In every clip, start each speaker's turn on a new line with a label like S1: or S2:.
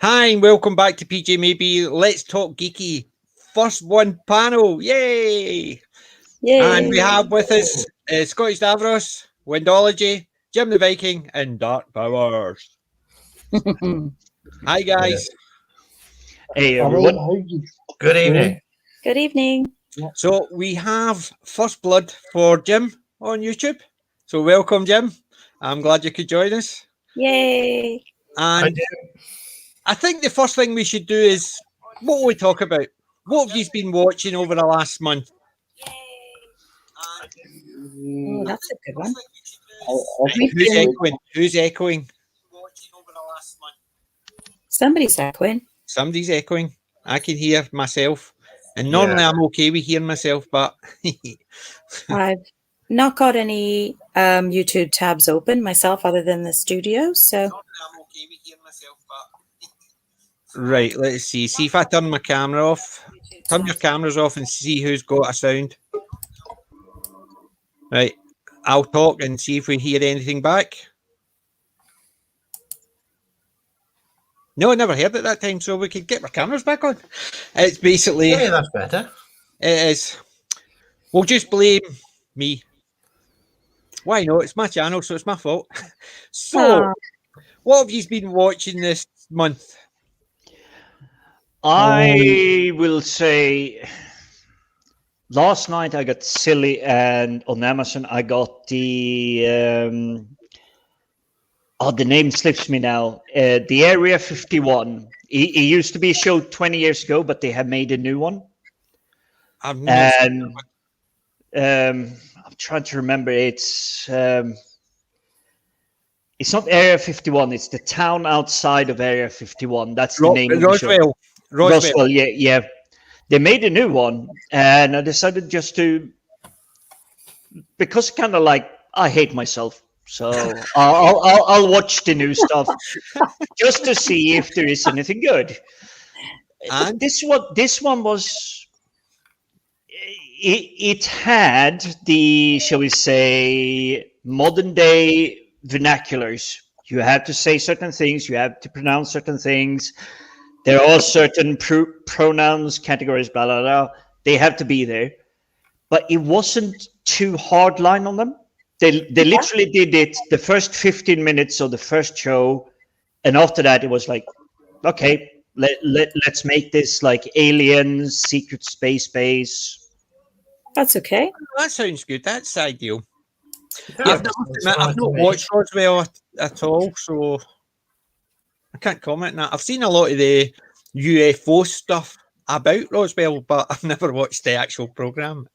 S1: Hi, and welcome back to PJ Maybe. Let's Talk Geeky. First one panel. Yay!
S2: Yay!
S1: And we have with us Scottish Davros, Windology, Jim the Viking, and Dark Powers. Hi, guys.
S3: Hey, everyone. Good evening.
S2: Good evening.
S1: So we have First Blood for Jim on YouTube. So welcome, Jim. I'm glad you could join us.
S2: Yay!
S1: And I think the first thing we should do is, what will we talk about? What have you been watching over the last month?
S2: Oh, that's a good one.
S1: Who's echoing? Who's echoing?
S2: Somebody's echoing.
S1: Somebody's echoing. I can hear myself. And normally I'm okay with hearing myself, but...
S2: I've not got any YouTube tabs open myself other than the studio, so...
S1: Right, let's see. See if I turn my camera off. Turn your cameras off and see who's got a sound. Right, I'll talk and see if we hear anything back. No, I never heard it that time, so we could get our cameras back on. It's basically...
S3: Yeah, that's better.
S1: It is. We'll just blame me. Why not? It's my channel, so it's my fault. So, what have you been watching this month?
S4: I will say last night I got silly, and on Amazon I got the the name slips me now. The Area 51. It used to be a show 20 years ago, but they have made a new one. I'm trying to remember. It's not Area 51. It's the town outside of Area 51. That's the name of the show. Roswell, yeah. They made a new one, and I decided just to, because kind of like I hate myself, so I'll watch the new stuff just to see if there is anything good. And this one was. It had the, shall we say, modern day vernaculars. You have to say certain things. You have to pronounce certain things. There are certain pronouns, categories, blah, blah, blah. They have to be there. But it wasn't too hard line on them. They literally did it the first 15 minutes of the first show. And after that, it was like, okay, let's make this like aliens, secret space base.
S2: That's okay.
S1: That sounds good. That's ideal. Yeah, I've not watched Roswell at all, so I can't comment on that. I've seen a lot of the UFO stuff about Roswell, but I've never watched the actual program.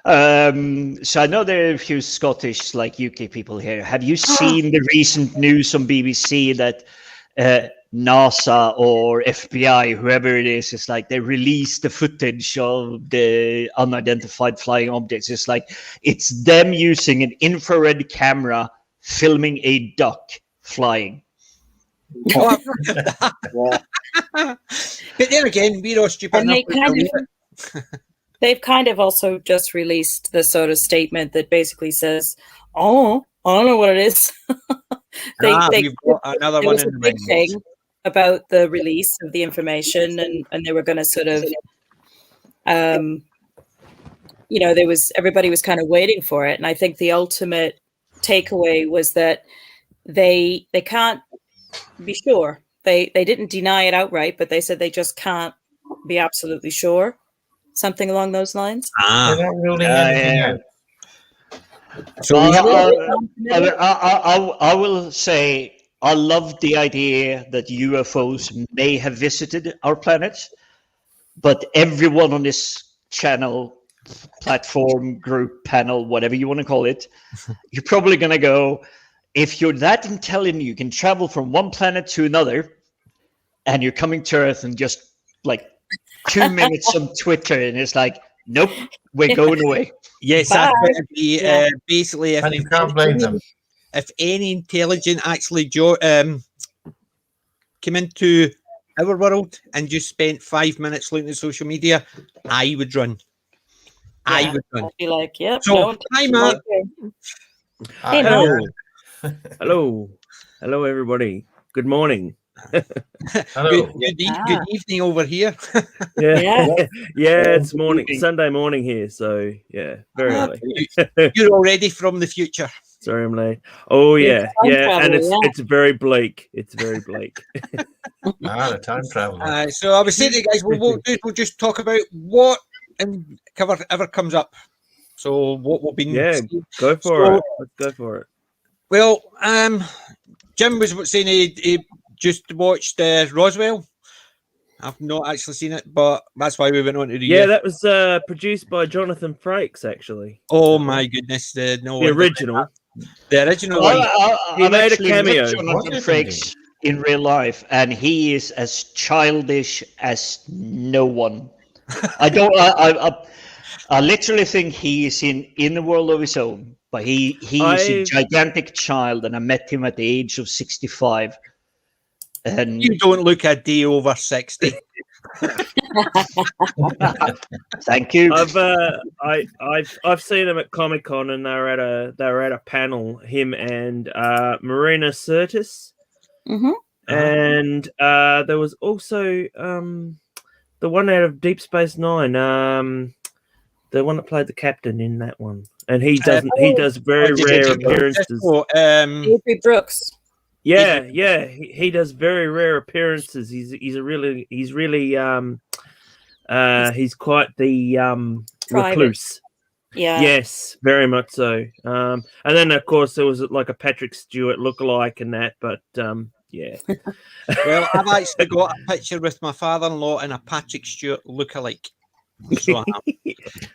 S4: So I know there are a few Scottish, like UK people here. Have you seen the recent news on BBC that NASA or FBI, whoever it is like they released the footage of the unidentified flying objects? It's like it's them using an infrared camera filming a duck flying.
S1: But then again, we're all stupid enough to believe it.
S2: They've kind of also just released the sort of statement that basically says, "Oh, I don't know what it is."
S1: We've got another one in the
S2: big thing about the release of the information, and they were going to sort of, everybody was kind of waiting for it, and I think the ultimate takeaway was that they can't be sure. They didn't deny it outright, but they said they just can't be absolutely sure. Something along those lines.
S3: They're not ruling anything out.
S4: So I will say I love the idea that UFOs may have visited our planet, but everyone on this channel, platform, group, panel, whatever you want to call it, you're probably going to go, if you're that intelligent, you can travel from one planet to another, and you're coming to Earth and just like 2 minutes on Twitter, and it's like, nope, we're going away.
S1: Yes, that's going to be basically.
S3: And you can't blame them.
S1: If any intelligent actually came into our world and just spent 5 minutes looking at social media, I would run. I would run.
S2: I'd be like, yep.
S1: So, hi, Matt.
S2: Hey, Matt.
S5: Hello, everybody. Good morning.
S3: Hello.
S1: Good evening over here.
S5: Yeah. It's morning, Sunday morning here, so yeah, very early.
S1: You're already from the future.
S5: Sorry, I'm late. Oh yeah, and it's very bleak. It's very bleak.
S3: The time traveler.
S1: So I was saying to you guys, we'll just talk about what and cover ever comes up. So what we've been
S5: go for it. Let's go for it.
S1: Well, Jim was saying he just watched Roswell. I've not actually seen it, but that's why we went on to the
S5: that was produced by Jonathan Frakes, actually.
S1: Oh my goodness, the
S5: original.
S1: The original
S4: one.
S5: He made a cameo.
S4: Jonathan Frakes in real life, and he is as childish as no one. I literally think he is in a world of his own. But he is a gigantic child, and I met him at the age of 65. And
S1: you don't look a day over 60.
S4: Thank you.
S5: I've seen him at Comic-Con, and they were at a panel. Him and Marina Sirtis, and there was also the one out of Deep Space Nine, the one that played the captain in that one, and he does very rare appearances.
S2: Avery Brooks.
S5: Yeah, he does very rare appearances. He's quite the recluse.
S2: Yeah.
S5: Yes, very much so. And then of course there was like a Patrick Stewart lookalike and that, but yeah.
S1: Well, I've actually got a picture with my father-in-law and a Patrick Stewart lookalike. So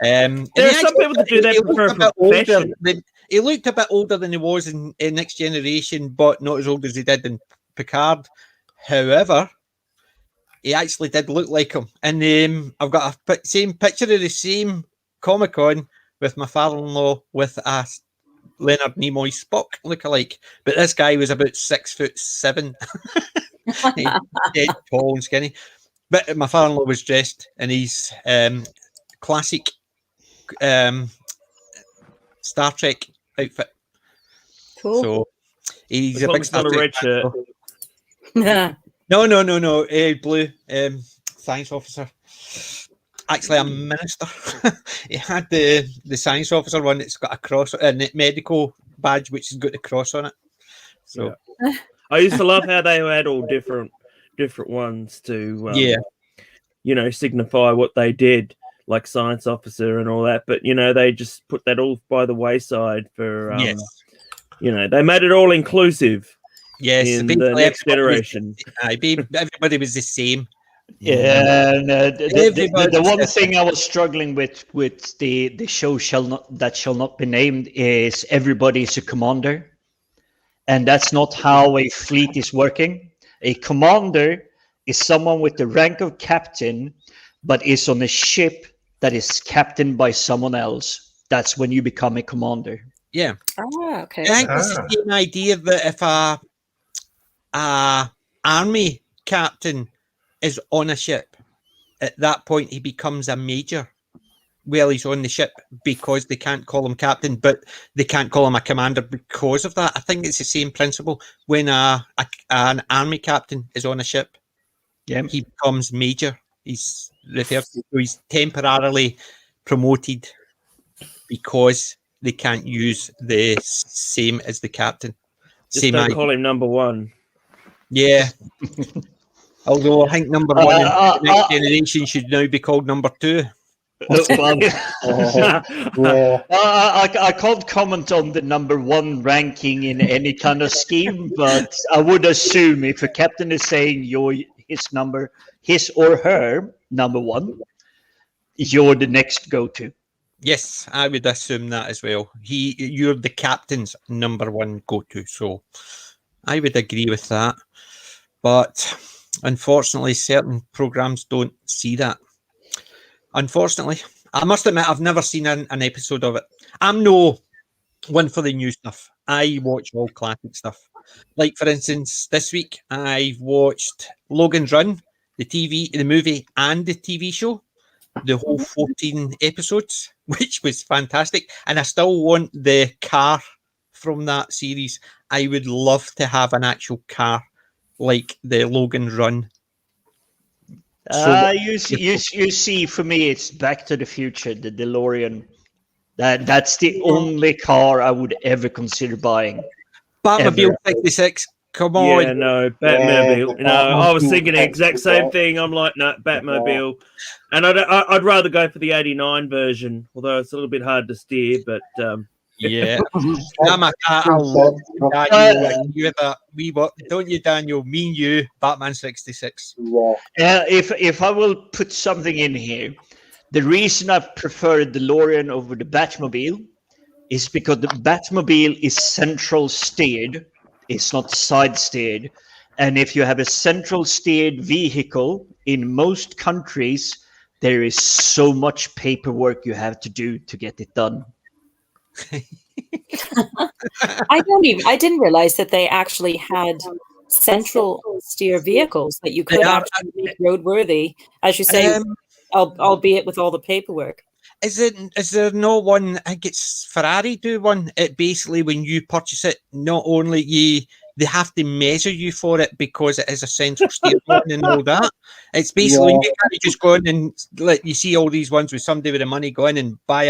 S5: there are some people that do that for a profession.
S1: He looked a bit older than he was in Next Generation, but not as old as he did in Picard. However, he actually did look like him. And I've got a same picture of the same Comic-Con with my father-in-law with a Leonard Nimoy Spock lookalike. But this guy was about 6'7", dead tall and skinny. But my father-in-law was dressed in his classic Star Trek outfit.
S2: Cool.
S1: So he's a big
S5: Star Trek red shirt.
S1: No. Blue science officer. Actually, a minister. He had the science officer one that's got a cross, a medical badge which has got the cross on it. So
S5: I used to love how they had all different ones to signify what they did, like science officer and all that, but they just put that all by the wayside for they made it all inclusive.
S1: Yes,
S5: in the next generation.
S1: Everybody was the same.
S4: Yeah, and the one thing I was struggling with the show shall not be named is everybody is a commander, and that's not how a fleet is working. A commander is someone with the rank of captain, but is on a ship that is captained by someone else. That's when you become a commander.
S1: Yeah.
S2: Oh, okay.
S1: I think it's the same idea that if a army captain is on a ship, at that point he becomes a major while he's on the ship, because they can't call him captain, but they can't call him a commander because of that. I think it's the same principle. When an army captain is on a ship, he becomes major. He's referred to, he's temporarily promoted because they can't use the same as the captain.
S5: Just don't call him number one.
S1: Yeah. Although I think number one in the next generation should now be called number two.
S4: I can't comment on the number one ranking in any kind of scheme, but I would assume if a captain is saying you're his or her number one, you're the next go-to.
S1: Yes, I would assume that as well. You're the captain's number one go-to, so I would agree with that. But unfortunately, certain programs don't see that. Unfortunately, I must admit, I've never seen an episode of it. I'm no one for the new stuff. I watch all classic stuff. Like, for instance, this week, I've watched Logan's Run, the movie and the TV show, the whole 14 episodes, which was fantastic. And I still want the car from that series. I would love to have an actual car like the Logan Run.
S4: You see, for me, it's Back to the Future, the DeLorean. That's the only car I would ever consider buying.
S1: Batmobile 66. Come on.
S5: Yeah, no, Batmobile. I was thinking the exact same thing. I'm like, no, Batmobile. And I'd rather go for the 89 version, although it's a little bit hard to steer, but...
S1: Yeah, I love Daniel. Don't you, Daniel? Me and you, Batman 66.
S4: If I will put something in here, the reason I prefer the DeLorean over the Batmobile is because the Batmobile is central steered. It's not side steered. And if you have a central steered vehicle in most countries, there is so much paperwork you have to do to get it done.
S2: I didn't realize that they actually had central steer vehicles that you could actually make roadworthy, as you say, albeit with all the paperwork.
S1: Is there no one? I think it's Ferrari do one. It basically, when you purchase it, not only they have to measure you for it because it is a central steer one and all that. It's basically you can't just go in and you see all these ones with somebody with the money go in and buy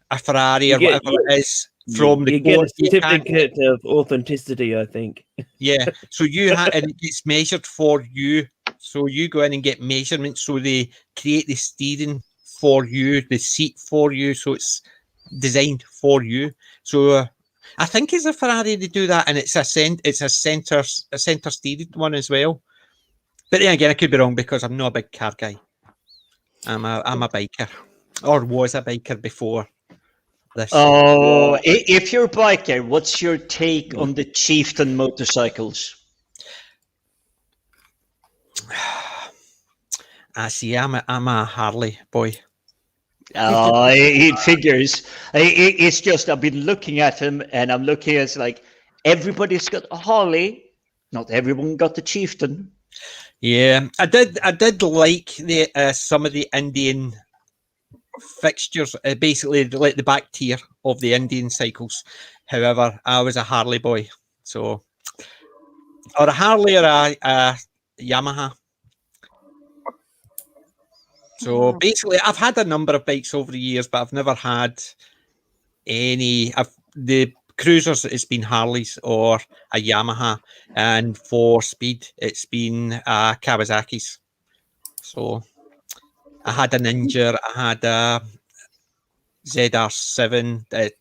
S1: a Ferrari or whatever it is from the
S5: get a certificate of authenticity, I think.
S1: Yeah, so and it gets measured for you. So you go in and get measurements. So they create the steering for you, the seat for you. So it's designed for you. So I think it's a Ferrari they do that, and it's a center steered one as well. But then again, I could be wrong because I'm not a big car guy. I'm a biker, or was a biker before.
S4: If you're a biker, what's your take on the Chieftain motorcycles?
S1: I see. I'm a Harley boy.
S4: It figures. It's just I've been looking at them, and I'm looking at like everybody's got a Harley. Not everyone got the Chieftain.
S1: Yeah, I did like the some of the Indian fixtures, basically like the back tier of the Indian cycles. However, I was a Harley boy, so or a Harley or a Yamaha. So basically, I've had a number of bikes over the years, but I've never had any. The cruisers, it's been Harleys or a Yamaha, and for speed, it's been Kawasaki's. So I had a Ninja, I had a ZR7,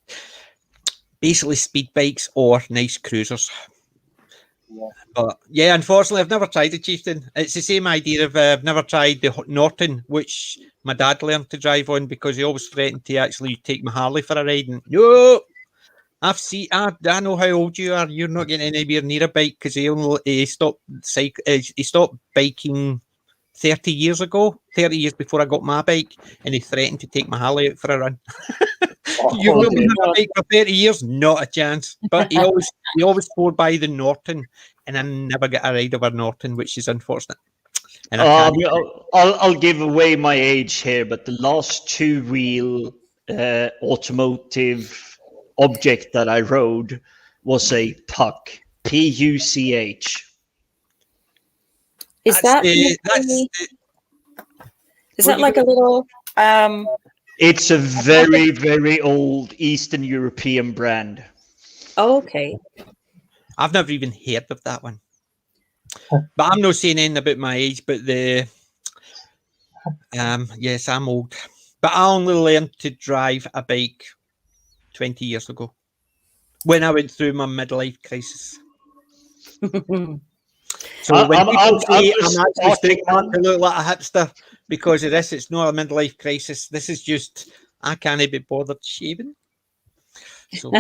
S1: basically speed bikes or nice cruisers. Yeah. But yeah, unfortunately, I've never tried the Chieftain. It's the same idea of I've never tried the Norton, which my dad learned to drive on because he always threatened to actually take my Harley for a ride. And no, I know how old you are. You're not getting anywhere near a bike because he stopped biking 30 years ago, 30 years before I got my bike, and he threatened to take my Harley out for a run. You've not been on a bike for 30 years, not a chance. But he always swore by the Norton, and I never get a ride of a Norton, which is unfortunate. And
S4: I'll give away my age here, but the last two-wheel automotive object that I rode was a Puck, Puch.
S2: Is that like a little?
S4: It's a very, very old Eastern European brand.
S2: Oh, okay.
S1: I've never even heard of that one. But I'm not saying anything about my age, but yes, I'm old. But I only learned to drive a bike 20 years ago when I went through my midlife crisis. So when people say I'm actually starting to look like a hipster because of this, it's not a midlife crisis. This is just I can't be bothered shaving. So,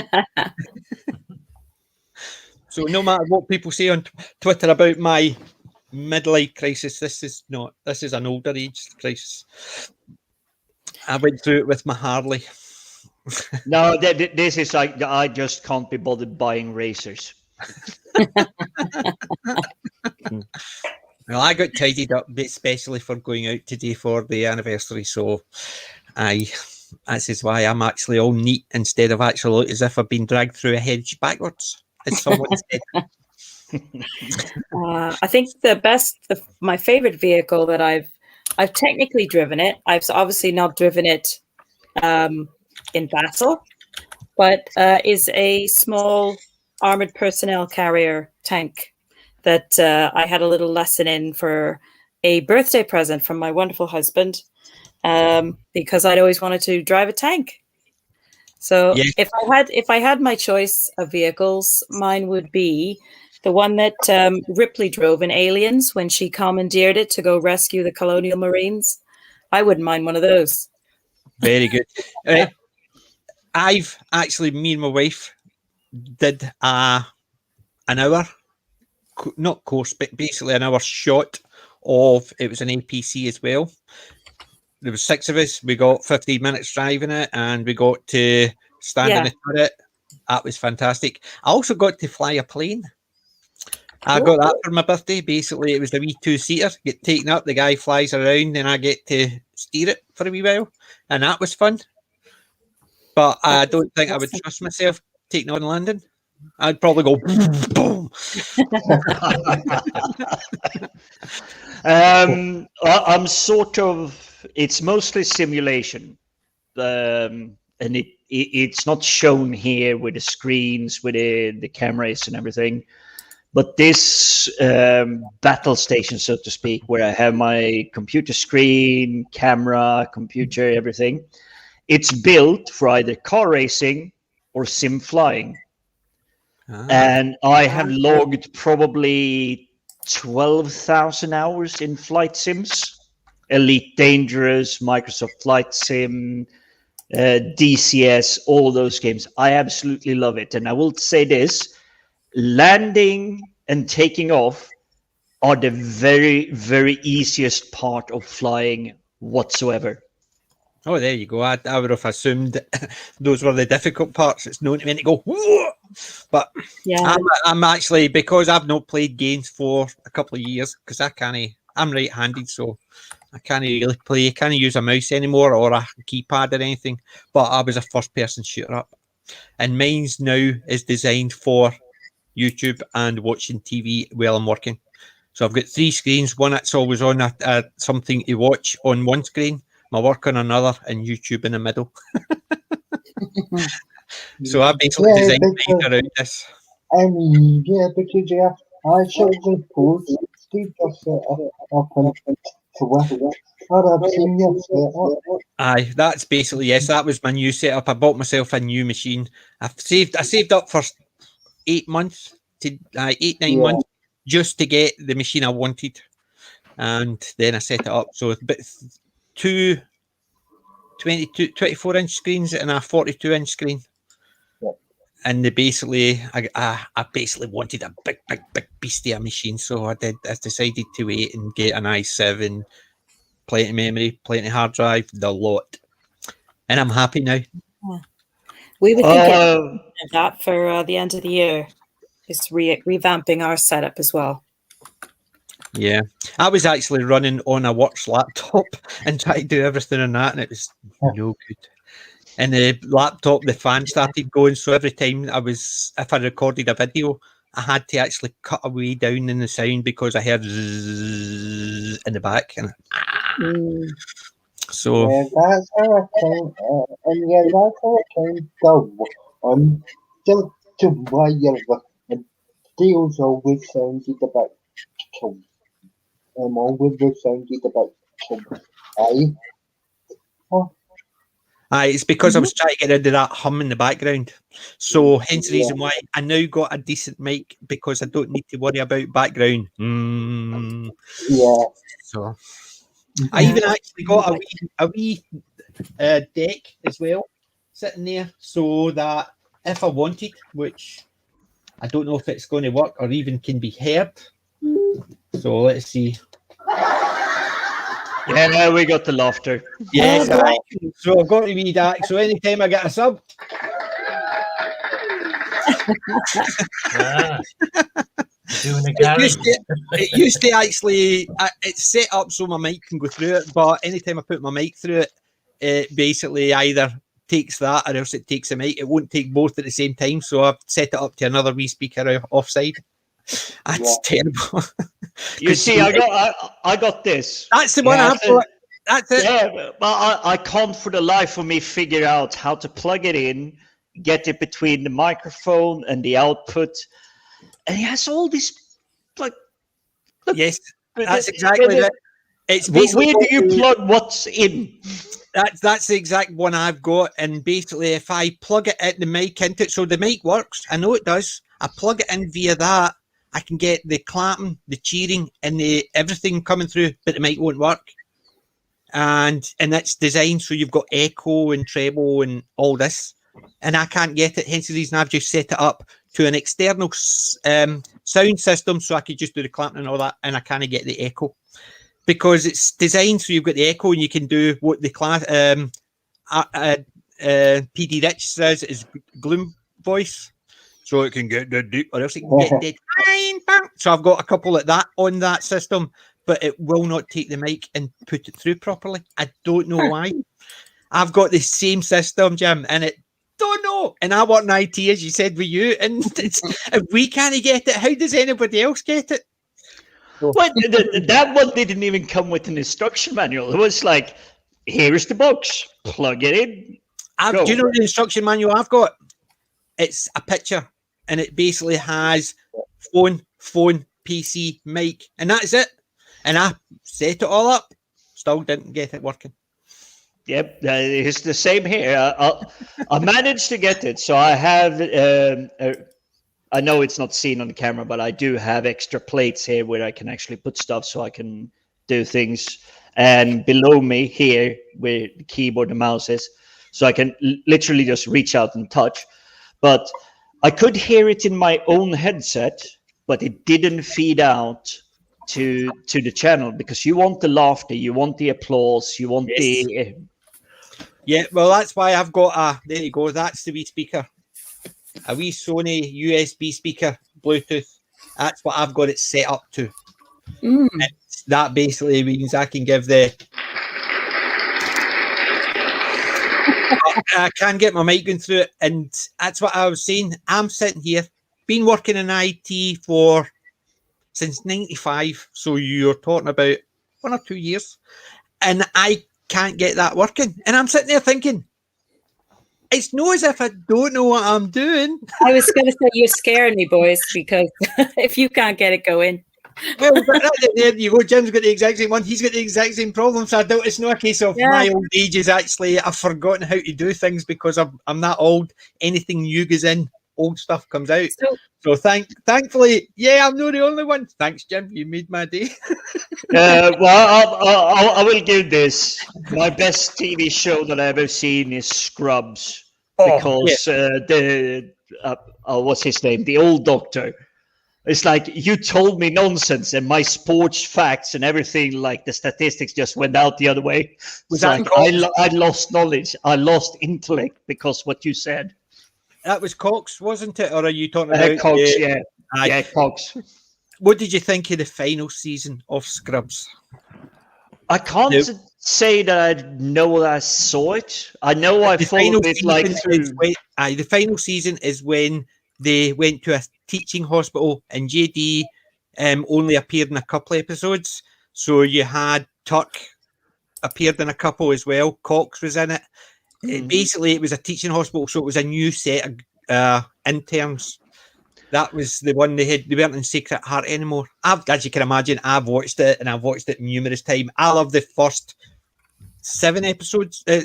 S1: so no matter what people say on Twitter about my midlife crisis, this is an older age crisis. I went through it with my Harley.
S4: No, this is like I just can't be bothered buying racers.
S1: Well, I got tidied up, especially for going out today for the anniversary. So, this is why I'm actually all neat instead of actually as if I've been dragged through a hedge backwards, as someone said.
S2: I think my favorite vehicle that I've technically driven it. I've obviously not driven it in battle, but is a small armored personnel carrier tank that I had a little lesson in for a birthday present from my wonderful husband, because I'd always wanted to drive a tank. So
S1: Yes.
S2: if I had my choice of vehicles, mine would be the one that Ripley drove in Aliens when she commandeered it to go rescue the colonial marines. I wouldn't mind one of those.
S1: Very good. I've actually, me and my wife did an hour, not course, but basically an hour shot of, it was an APC as well. There was 6 of us. We got 15 minutes driving it, and we got to stand in the turret. That was fantastic. I also got to fly a plane. I got that for my birthday. Basically, it was a wee 2-seater. Get taken up, the guy flies around, and I get to steer it for a wee while, and that was fun. But I don't think I would trust myself taking on London. I'd probably go boom.
S4: I'm sort of. It's mostly simulation, and it's not shown here with the screens, with the cameras and everything. But this battle station, so to speak, where I have my computer screen, camera, computer, everything, it's built for either car racing or sim flying. And I have logged probably 12,000 hours in flight sims. Elite Dangerous, Microsoft Flight Sim, DCS, all those games. I absolutely love it. And I will say this, landing and taking off are the very, very easiest part of flying whatsoever.
S1: Oh, there you go. I would have assumed those were the difficult parts. It's known to me to go, whoa! But yeah, I'm actually, because I've not played games for a couple of years, because I'm right-handed, so I can't really play, can't use a mouse anymore or a keypad or anything. But I was a first-person shooter up, and mine's now is designed for YouTube and watching TV while I'm working. So I've got 3 screens. One that's always on something to watch on one screen, my work on another, and YouTube in the middle. So I basically designed mine around this.
S6: Because I should have post Steve just up on Twitter.
S1: Aye, that's basically, yes, that was my new setup. I bought myself a new machine. I saved up for 8 months to 8-9 months just to get the machine I wanted, and then I set it up. So but 2 24-inch screens and a 42-inch screen. And I basically wanted a big beastie of machine, so I decided to wait and get an i7, plenty of memory, plenty of hard drive, the lot, and I'm happy now.
S2: We were thinking of that for the end of the year, just revamping our setup as well.
S1: Yeah, I was actually running on a works laptop and trying to do everything on that, and it was no good. And the laptop, the fan started going, so every time if I recorded a video, I had to actually cut away down in the sound because I heard zzz in the back. And so
S6: that's how I came, that's how I came go on just to why the deals always sounded about chum. Always sounded about chum.
S1: it's because I was trying to get rid of that hum in the background. So hence the reason why I now got a decent mic, because I don't need to worry about background.
S6: Yeah.
S1: So I even actually got a wee deck as well sitting there, so that if I wanted, which I don't know if it's going to work or even can be heard. So let's see.
S4: Yeah, we got the laughter.
S1: Yes, so I've got to be that. So anytime I get a sub,
S3: doing a garage.
S1: It used to actually, it's set up so my mic can go through it, but anytime I put my mic through it, it basically either takes that or else it takes a mic. It won't take both at the same time, so I've set it up to another wee speaker offside. That's terrible.
S4: You see, I got this.
S1: That's the one I've got. That's it.
S4: Yeah, but I can't for the life of me figure out how to plug it in, get it between the microphone and the output. And he has all this, like... Look,
S1: yes, that's exactly it. It's basically...
S4: Where do you plug what's in?
S1: That's the exact one I've got. And basically, if I plug it at the mic into it, so the mic works, I know it does. I plug it in via that, I can get the clapping, the cheering, and the everything coming through, but the mic won't work. And it's designed so you've got echo and treble and all this, and I can't get it. Hence the reason I've just set it up to an external sound system, so I could just do the clapping and all that, and I can't get the echo because it's designed so you've got the echo and you can do what the class PD Rich says is gloom voice, so it can get the deep, or else it can get dead. So I've got a couple of that on that system, but it will not take the mic and put it through properly. I don't know why. I've got the same system, Jim, and it don't know. And I work in IT, as you said, with you, and if we can't get it, how does anybody else get it?
S4: Well, that one didn't even come with an instruction manual. It was like, here's the box, plug it in.
S1: Do you know the instruction manual I've got? It's a picture, and it basically has phone, PC, mic, and that's it. And I set it all up, still didn't get it working.
S4: Yep, it's the same here. I managed to get it, so I have. I know it's not seen on the camera, but I do have extra plates here where I can actually put stuff, so I can do things. And below me here, where the keyboard and mouse is, so I can literally just reach out and touch. But I could hear it in my own headset, but it didn't feed out to the channel, because you want the laughter, you want the applause, you want the...
S1: Yeah, well, that's why I've got there you go, that's the wee speaker. A wee Sony USB speaker, Bluetooth. That's what I've got it set up to. That basically means I can give the... I can get my mic going through it, and that's what I was saying. I'm sitting here, been working in IT since 95, so you're talking about 1 or 2 years, and I can't get that working. And I'm sitting there thinking, it's not as if I don't know what I'm doing.
S2: I was going to say, you're scaring me, boys, because if you can't get it going.
S1: Well, there you go. Jim's got the exact same one. He's got the exact same problem. So I don't, it's not a case of my old age is actually I've forgotten how to do things because I'm that old. Anything new goes in, old stuff comes out. So thankfully, I'm not the only one. Thanks, Jim. You made my day.
S4: Well, I will give this. My best TV show that I've ever seen is Scrubs. Because what's his name? The old doctor. It's like, you told me nonsense, and my sports facts and everything, like the statistics, just went out the other way. It's like I lost knowledge. I lost intellect because what you said.
S1: That was Cox, wasn't it? Or are you talking about
S4: Cox? Yeah, Cox.
S1: What did you think of the final season of Scrubs?
S4: I can't say that I know that I saw it. I know I followed it like through.
S1: The final season is when they went to a teaching hospital, and JD only appeared in a couple of episodes. So you had Tuck appeared in a couple as well. Cox was in it. Basically, it was a teaching hospital, so it was a new set of interns. That was the one they had. They weren't in Sacred Heart anymore. As you can imagine, I've watched it, and I've watched it numerous times. I love the first 7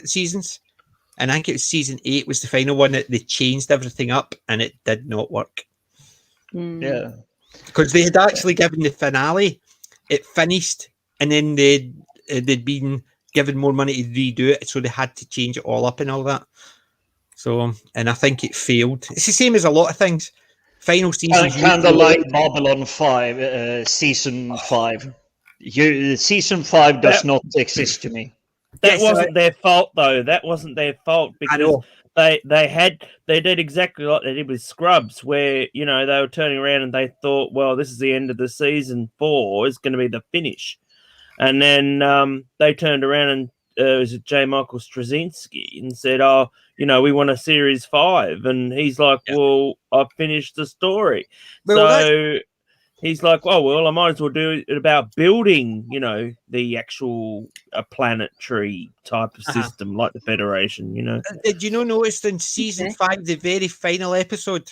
S1: seasons. And I think it was season 8 was the final one that they changed everything up, and it did not work.
S4: Yeah,
S1: because they had actually given the finale, it finished, and then they'd been given more money to redo it, so they had to change it all up and all that. So, and I think it failed. It's the same as a lot of things. Final season,
S4: kind of like Babylon 5, season 5. Season 5 does not exist to me.
S5: That wasn't their fault, though. That wasn't their fault, because they did exactly like they did with Scrubs, where they were turning around and they thought, well, this is the end of the season 4, is going to be the finish, and then they turned around and was it J. Michael Straczynski and said, we want a series 5, and he's like, well, I finished the story.
S1: Well,
S5: so he's like, oh well, I might as well do it about building, you know, the actual planetary type of system like the Federation, you know.
S1: Did you notice in season 5, the very final episode?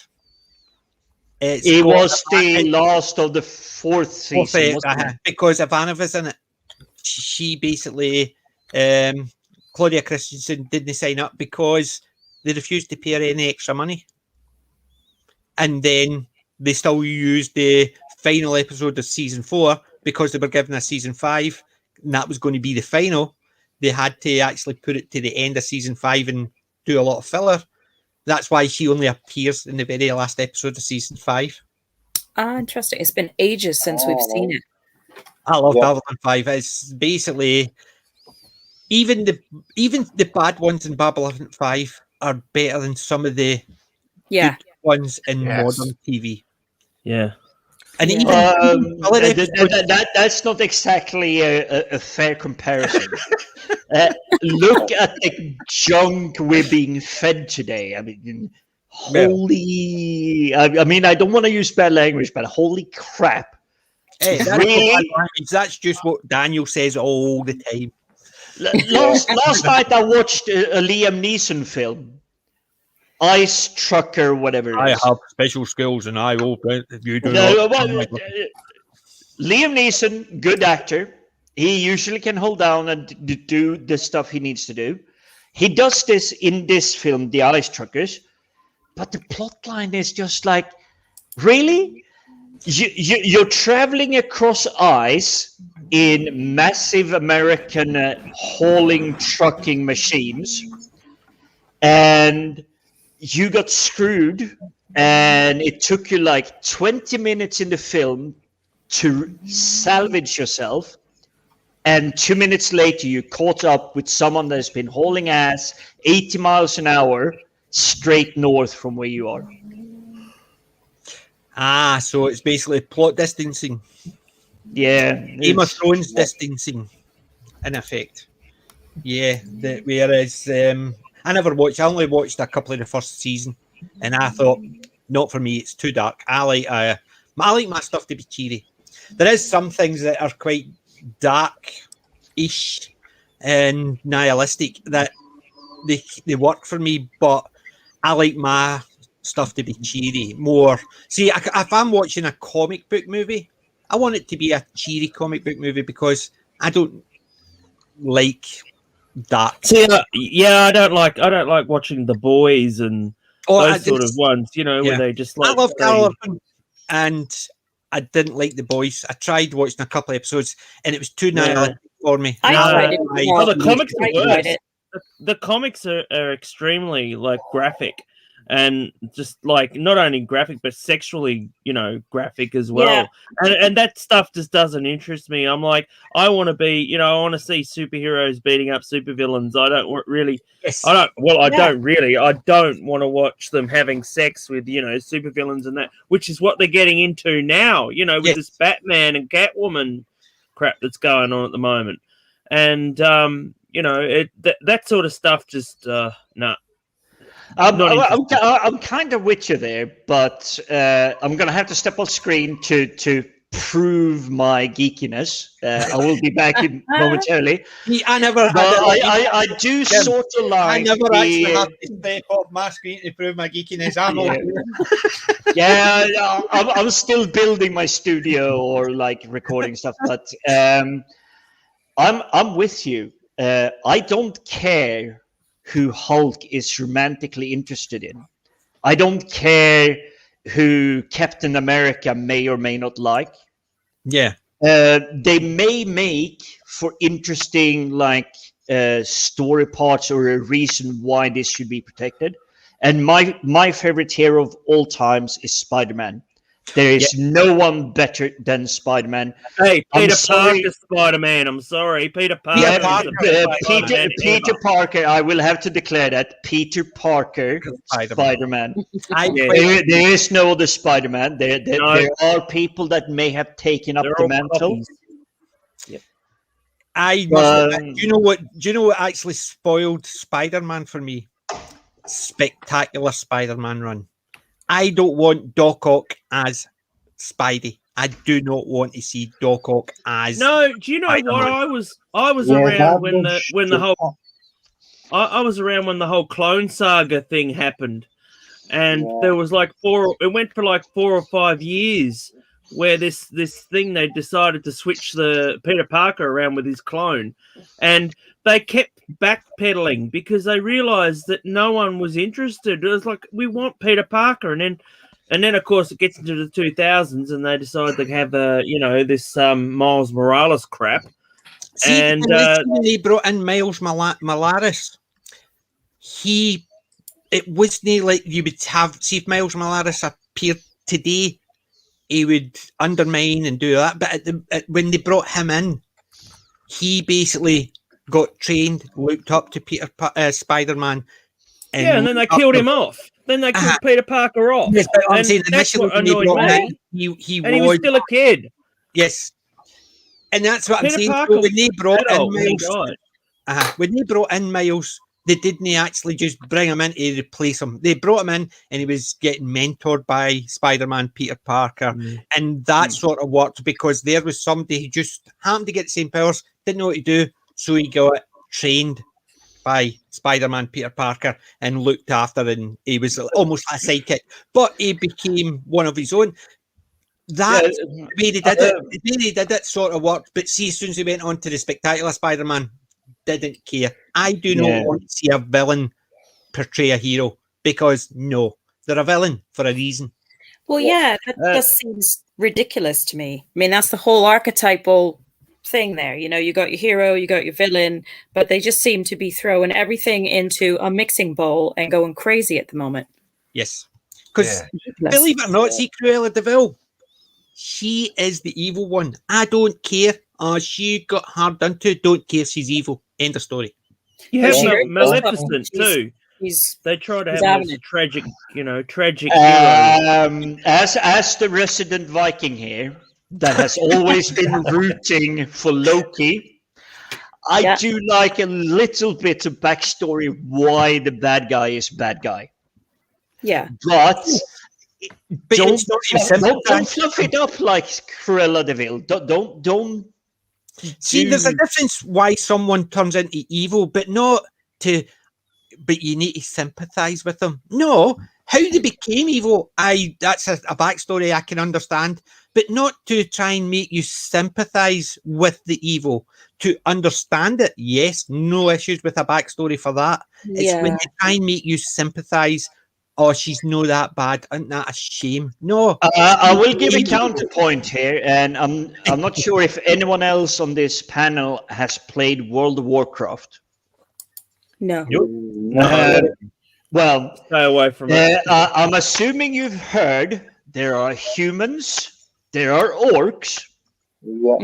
S4: It was the last of the 4th season, wasn't it?
S1: Because Ivanova's in it. She basically, Claudia Christensen didn't sign up because they refused to pay her any extra money. And then they still used the final episode of season 4 because they were given a season 5, and that was going to be the final. They had to actually put it to the end of season 5 and do a lot of filler. That's why she only appears in the very last episode of season 5.
S2: Interesting. It's been ages since we've seen it.
S1: I love Babylon 5. It's basically even the bad ones in Babylon 5 are better than some of the good ones in modern TV.
S5: Yeah.
S1: And even
S4: that's not exactly a fair comparison. Look at the junk we're being fed today. I mean, holy! I mean, I don't want to use bad language, but holy crap!
S1: Hey,
S4: really?
S1: That's just what Daniel says all the time.
S4: Last night I watched a Liam Neeson film. Ice Trucker, whatever it is.
S1: I have special skills, and I will. You do
S4: Liam Neeson, good actor. He usually can hold down and do the stuff he needs to do. He does this in this film, The Ice Truckers, but the plot line is just like, really? You're traveling across ice in massive American hauling trucking machines, and you got screwed, and it took you like 20 minutes in the film to salvage yourself, and 2 minutes later you caught up with someone that's been hauling ass 80 miles an hour straight north from where you are.
S1: So it's basically plot distancing.
S4: Yeah.
S1: Game of Thrones distancing, in effect. Yeah. Whereas I only watched a couple of the first season, and I thought, not for me, it's too dark. I like my stuff to be cheery. There is some things that are quite dark-ish and nihilistic that they work for me, but I like my stuff to be cheery more. See, if I'm watching a comic book movie, I want it to be a cheery comic book movie because I don't like dark.
S5: See, I don't like watching The Boys and those sort of ones, you know, where they just like.
S1: I love Carol Urban, and I didn't like The Boys. I tried watching a couple of episodes, and it was too nihilistic for me.
S5: The comics are worse. The comics are extremely like graphic, and just like not only graphic but sexually, you know, graphic as well. And that stuff just doesn't interest me. I'm like, I want to be, you know, I want to see superheroes beating up supervillains. I don't really. Yes. I don't want to watch them having sex with, you know, supervillains and that, which is what they're getting into now, you know, with this Batman and Catwoman crap that's going on at the moment. And you know, that sort of stuff just no.
S4: I'm kind of with you there, but I'm going to have to step on screen to prove my geekiness. I will be back in momentarily. I do sort of like.
S1: I never actually have to step off my screen to prove my geekiness.
S4: I'm still building my studio or like recording stuff, but I'm with you. I don't care who Hulk is romantically interested in. I don't care who Captain America may or may not like.
S1: Yeah.
S4: They may make for interesting like story parts or a reason why this should be protected. And my favorite hero of all times is Spider-Man. There is no one better than Spider-Man.
S5: Hey, Peter Parker, Spider-Man. I'm sorry, Peter Parker.
S4: Peter Parker. I will have to declare that Peter Parker, Spider-Man. There is no other Spider-Man. There are people that may have taken up the mantle.
S1: Do you know what actually spoiled Spider-Man for me? Spectacular Spider-Man run. I don't want Doc Ock as Spidey. I do not want to see Doc Ock as.
S5: No, do you know what? I was around when the whole Clone Saga thing happened, and there was like it went for like 4 or 5 years where this thing, they decided to switch the Peter Parker around with his clone, and they kept backpedaling because they realized that no one was interested. It was like, we want Peter Parker, and then of course it gets into the 2000s and they decide to have this Miles Morales crap.
S1: See,
S5: and
S1: when they brought in Miles Morales, it wasn't like you would have. See, if Miles Morales appeared today, he would undermine and do that. But when they brought him in, he basically got trained, looked up to Spider-Man.
S5: And then they killed him off. Then they killed Peter Parker off.
S1: Yes, but I'm saying
S5: that's
S1: initially
S5: what annoyed me.
S1: he
S5: was still a kid.
S1: Yes. And that's what
S5: Peter
S1: I'm saying.
S5: Parker
S1: So when they brought in
S5: Miles,
S1: they didn't actually just bring him in to replace him. They brought him in and he was getting mentored by Spider-Man Peter Parker. And that sort of worked because there was somebody who just happened to get the same powers, didn't know what to do, so he got trained by Spider-Man Peter Parker and looked after, and he was almost like a sidekick. But he became one of his own. That's the way they did it. The way they did it sort of worked. But see, as soon as he went on to the Spectacular Spider-Man, didn't care. I do not want to see a villain portray a hero, because no, they're a villain for a reason.
S2: Well, that just seems ridiculous to me. I mean, that's the whole archetypal thing there. You got your hero, you got your villain, but they just seem to be throwing everything into a mixing bowl and going crazy at the moment.
S1: Yes, because believe it or not, see Cruella de Vil, she is the evil one. I don't care. She got hard done to. Don't care. She's evil. End of story.
S5: You have Maleficent too. They try to have a tragic hero.
S4: As the resident Viking here, that has always been rooting for Loki, I do like a little bit of backstory why the bad guy is bad guy.
S2: Yeah,
S4: but don't fluff it up like Cruella de Vil. Don't.
S1: See, there's a difference why someone turns into evil, but not to. But you need to sympathise with them. No, how they became evil, that's a backstory I can understand, but not to try and make you sympathise with the evil. To understand it, yes, no issues with a backstory for that. It's when they try and make you sympathise. Oh, she's not that bad. Isn't that a shame? No.
S4: I will give a counterpoint here, and I'm not sure if anyone else on this panel has played World of Warcraft.
S2: No.
S4: Well,
S5: stay away from it.
S4: I'm assuming you've heard there are humans, there are orcs.
S6: Yeah.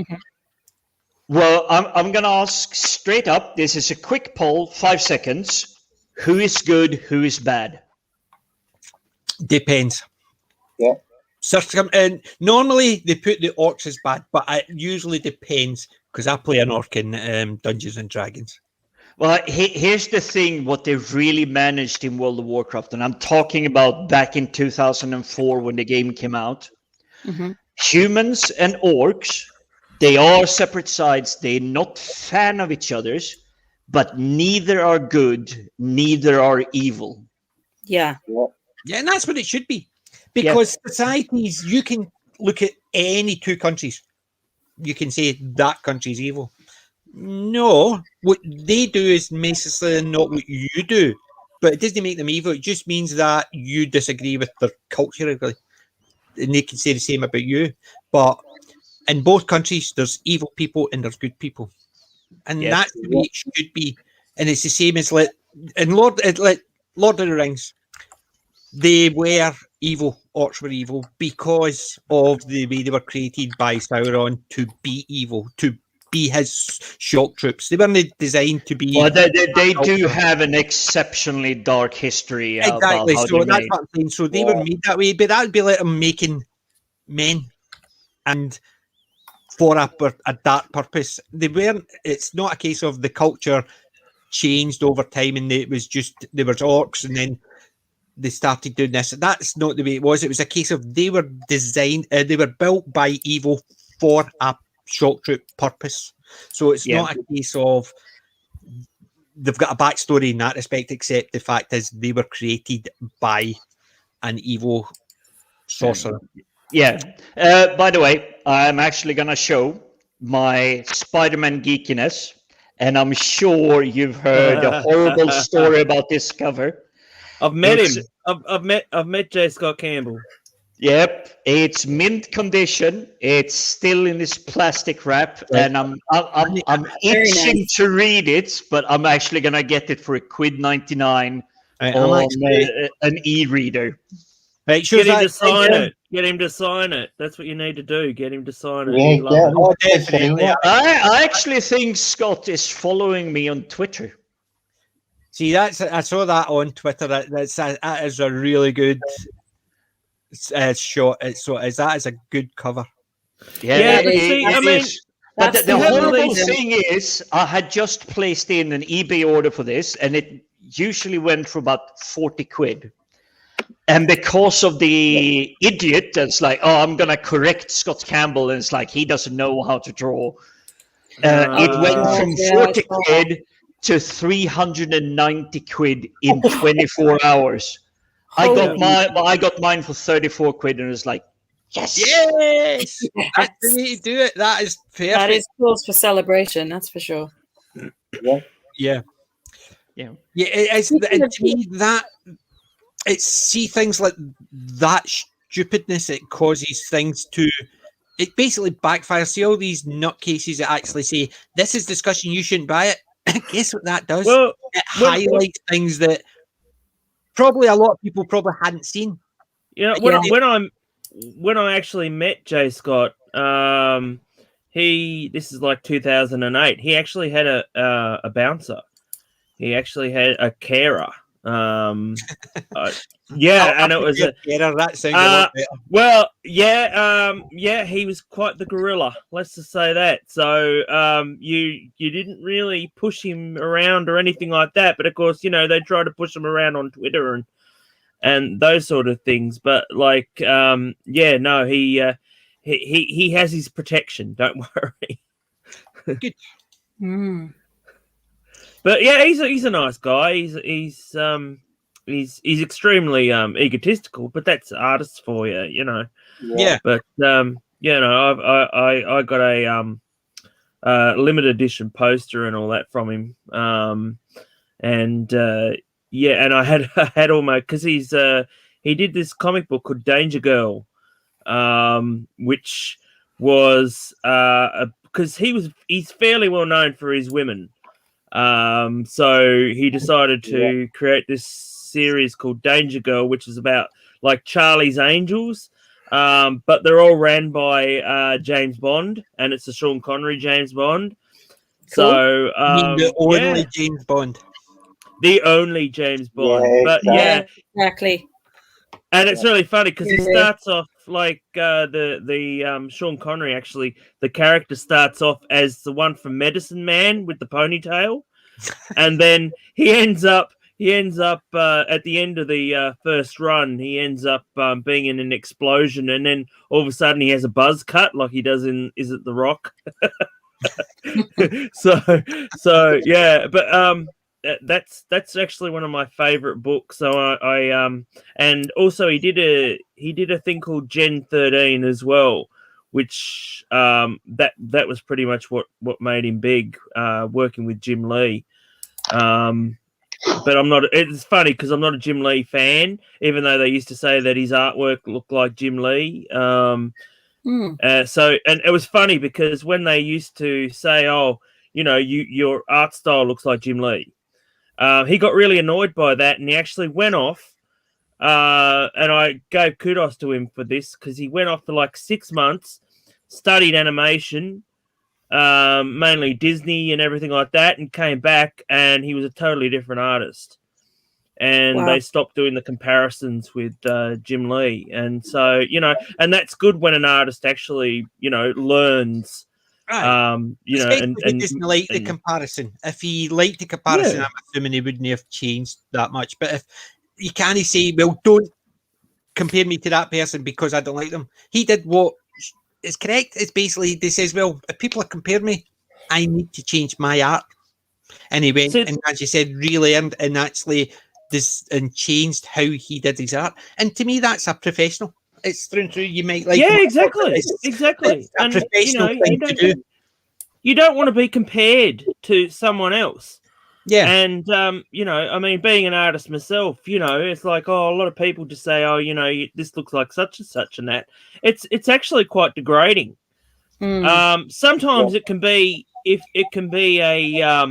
S4: Well, I'm going to ask straight up. This is a quick poll, 5 seconds. Who is good? Who is bad?
S1: Depends.
S6: Yeah.
S1: And normally they put the orcs as bad, but it usually depends because I play an orc in Dungeons and Dragons.
S4: Well, here's the thing, what they really managed in World of Warcraft, and I'm talking about back in 2004 when the game came out.
S2: Mm-hmm.
S4: Humans and orcs, they are separate sides. They're not fan of each other's, but neither are good, neither are evil.
S2: Yeah.
S1: Yeah, and that's what it should be. Because societies, you can look at any two countries. You can say that country's evil. No, what they do is necessarily not what you do. But it doesn't make them evil. It just means that you disagree with their culture. And they can say the same about you. But in both countries, there's evil people and there's good people. And that's the way it should be. And it's the same as in Lord of the Rings. They were evil. Orcs were evil because of the way they were created by Sauron to be evil, to be his shock troops. They weren't designed to be.
S4: Well, they do have an exceptionally dark history.
S1: Exactly.
S4: About how
S1: so that's
S4: made.
S1: what I'm saying. So they were made that way, but that would be like them making men, and for a dark purpose. They weren't. It's not a case of the culture changed over time, and it was just there was orcs, and then they started doing this. That's not the way it was. It was a case of they were designed, they were built by Evo for a shock troop purpose. So it's not a case of they've got a backstory in that respect, except the fact is they were created by an Evo sorcerer.
S4: Yeah. By the way, I'm actually going to show my Spider-Man geekiness, and I'm sure you've heard a horrible story about this cover.
S5: I've met him. I've met J. Scott Campbell.
S4: Yep, it's mint condition. It's still in this plastic wrap, and I'm itching to read it, but I'm actually gonna get it for $1.99 on an e-reader.
S1: Right,
S5: get him to sign it. Get him to sign it. That's what you need to do. Get him to sign it.
S4: I actually think Scott is following me on Twitter.
S1: See, I saw that on Twitter. That is a really good shot. That is a good cover.
S4: Yeah,
S5: I mean,
S4: but the horrible thing is, I had just placed in an eBay order for this, and it usually went for about 40 quid. And because of the idiot that's like, oh, I'm going to correct Scott Campbell, and it's like, he doesn't know how to draw. It went from 40 quid to 390 quid in 24 hours. I got mine for 34 quid, and it was like, yes!
S1: That's the way to do it. That is perfect.
S2: That is cause for celebration, that's for sure.
S1: Yeah. It's to me that see things like that stupidness. It causes things to. It basically backfires. See all these nutcases that actually say this is discussion. You shouldn't buy it. Guess what that does? It highlights things that probably a lot of people probably hadn't seen.
S5: When I actually met J. Scott, this is like 2008. He actually had a bouncer. He actually had a carer. And it was
S1: that sounds a lot better.
S5: He was quite the gorilla. Let's just say that. So you didn't really push him around or anything like that, but of course, they try to push him around on Twitter and those sort of things. But like, he has his protection. Don't worry.
S1: Good.
S5: But yeah, he's a nice guy. He's extremely egotistical, but that's artists for you,
S1: Yeah.
S5: But I got a limited edition poster and all that from him. And I had all my, because he did this comic book called Danger Girl, which was because he's fairly well known for his women. So he decided to create this series called Danger Girl, which is about like Charlie's Angels, but they're all ran by James Bond, and it's a Sean Connery James Bond.
S2: Cool.
S5: So
S1: the only James Bond.
S5: The only James Bond.
S2: Exactly.
S5: And it's really funny because he starts off like the Sean Connery. Actually, the character starts off as the one from Medicine Man with the ponytail, and then he ends up at the end of the first run. He ends up being in an explosion, and then all of a sudden he has a buzz cut like he does in Is It the Rock? so yeah, but that's actually one of my favorite books. So I and also he did a thing called Gen 13 as well, which that was pretty much what made him big, working with Jim Lee. But I'm not. It's funny because I'm not a Jim Lee fan, even though they used to say that his artwork looked like Jim Lee. And it was funny because when they used to say, "Oh, your art style looks like Jim Lee," he got really annoyed by that, and he actually went off. And I gave kudos to him for this because he went off for like 6 months, studied animation, mainly Disney and everything like that, and came back, and he was a totally different artist. And they stopped doing the comparisons with Jim Lee. And so, and that's good when an artist actually, learns.
S1: Right.
S5: And
S1: he doesn't like the comparison. If he liked the comparison, I'm assuming he wouldn't have changed that much. But you can't say, well, don't compare me to that person because I don't like them. He did what is correct. It's basically, they says, well, if people are comparing me, I need to change my art. And he went and, as you said, relearned and actually and changed how he did his art. And to me, that's a professional. It's through and through. You might like,
S5: exactly. It's a
S1: and, professional thing to do.
S5: You don't want to be compared to someone else.
S1: Yeah.
S5: And, I mean, being an artist myself, it's like, a lot of people just say, this looks like such and such and that. It's actually quite degrading. Sometimes it can be, if it can be a,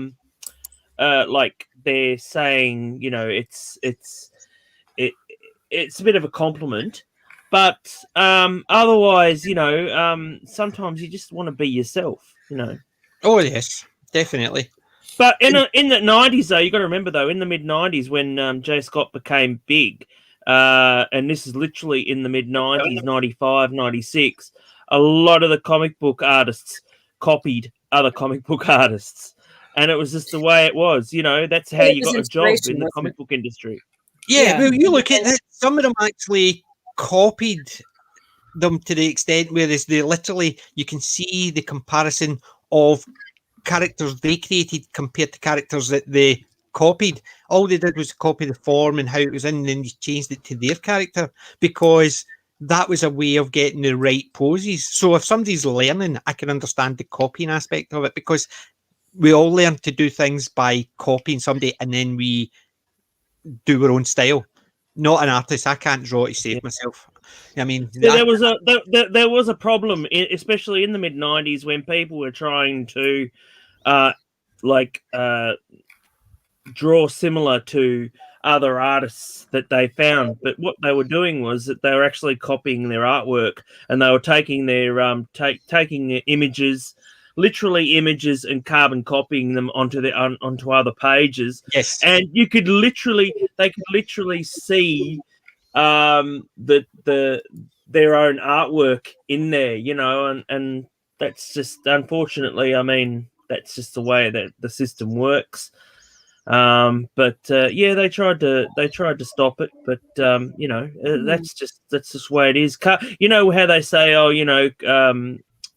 S5: like they're saying, it's a bit of a compliment. But otherwise, sometimes you just want to be yourself,
S1: Oh, yes, definitely.
S5: But in the 90s, though, you got to remember, though, in the mid-90s when J. Scott became big, and this is literally in the mid-90s, 95, 96, a lot of the comic book artists copied other comic book artists. And it was just the way it was, that's how you got a job in the comic book industry.
S1: Yeah, well, you look at it, some of them actually copied them to the extent where they literally, you can see the comparison of characters they created compared to characters that they copied. All they did was copy the form and how it was in, and then they changed it to their character because that was a way of getting the right poses. So if somebody's learning, I can understand the copying aspect of it because we all learn to do things by copying somebody and then we do our own style. Not an artist. I can't draw to save myself. I mean,
S5: there was a problem, especially in the mid-90s, when people were trying to draw similar to other artists that they found, but what they were doing was that they were actually copying their artwork, and they were taking their taking their images, literally images, and carbon copying them onto other pages.
S1: Yes,
S5: and they could literally see their own artwork in there, and that's just, unfortunately, I mean, that's just the way that the system works. But they tried to stop it, but that's just the way it is. You know how they say,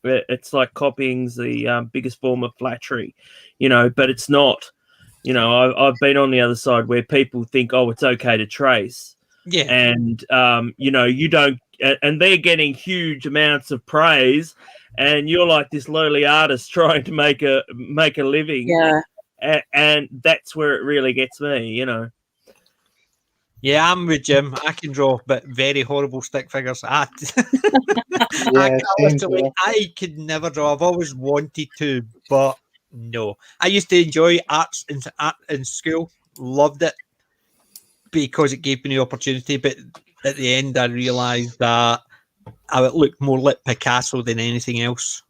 S5: it's like copying's the biggest form of flattery, but it's not. I've been on the other side where people think, it's okay to trace.
S1: Yeah.
S5: And, you don't, and they're getting huge amounts of praise, and you're like this lowly artist trying to make a living.
S2: Yeah.
S5: And that's where it really gets me,
S1: Yeah, I'm with Jim. I can draw, but very horrible stick figures. I could never draw. I've always wanted to, but no. I used to enjoy art in school. Loved it because it gave me the opportunity. But at the end, I realised that I would look more like Picasso than anything else.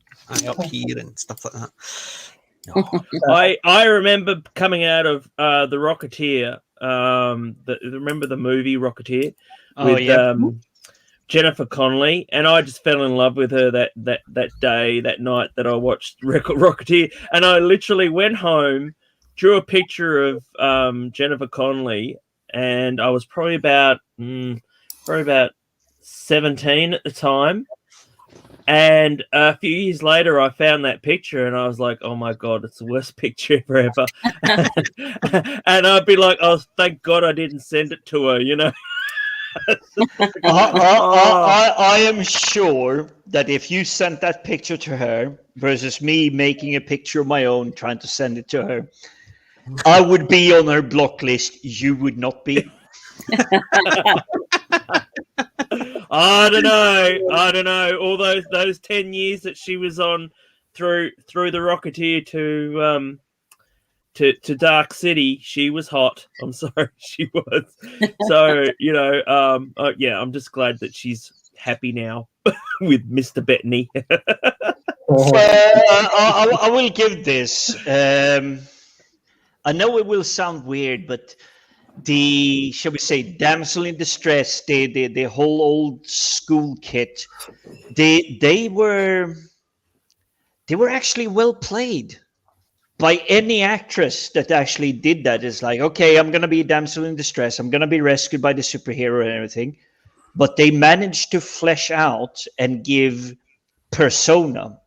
S1: Up here and stuff like that. No.
S5: I remember coming out of the Rocketeer. Remember the movie Rocketeer with Jennifer Connelly, and I just fell in love with her that night that I watched Rocketeer, and I literally went home, drew a picture of Jennifer Connelly, and I was probably about 17 at the time. And a few years later, I found that picture, and I was like, "Oh my god, it's the worst picture ever!" And I'd be like, "Oh, thank God I didn't send it to her,"
S4: I am sure that if you sent that picture to her versus me making a picture of my own trying to send it to her, I would be on her block list. You would not be.
S5: I don't know. All those 10 years that she was on through the Rocketeer to Dark City, she was hot. I'm sorry, she was. So I'm just glad that she's happy now with Mr. Bettany.
S4: I will give this. I know it will sound weird, but the, shall we say, damsel in distress, the whole old school kit, they were actually well played. by any actress that actually did that. It's like, okay, I'm going to be a damsel in distress. I'm going to be rescued by the superhero and everything. But they managed to flesh out and give persona,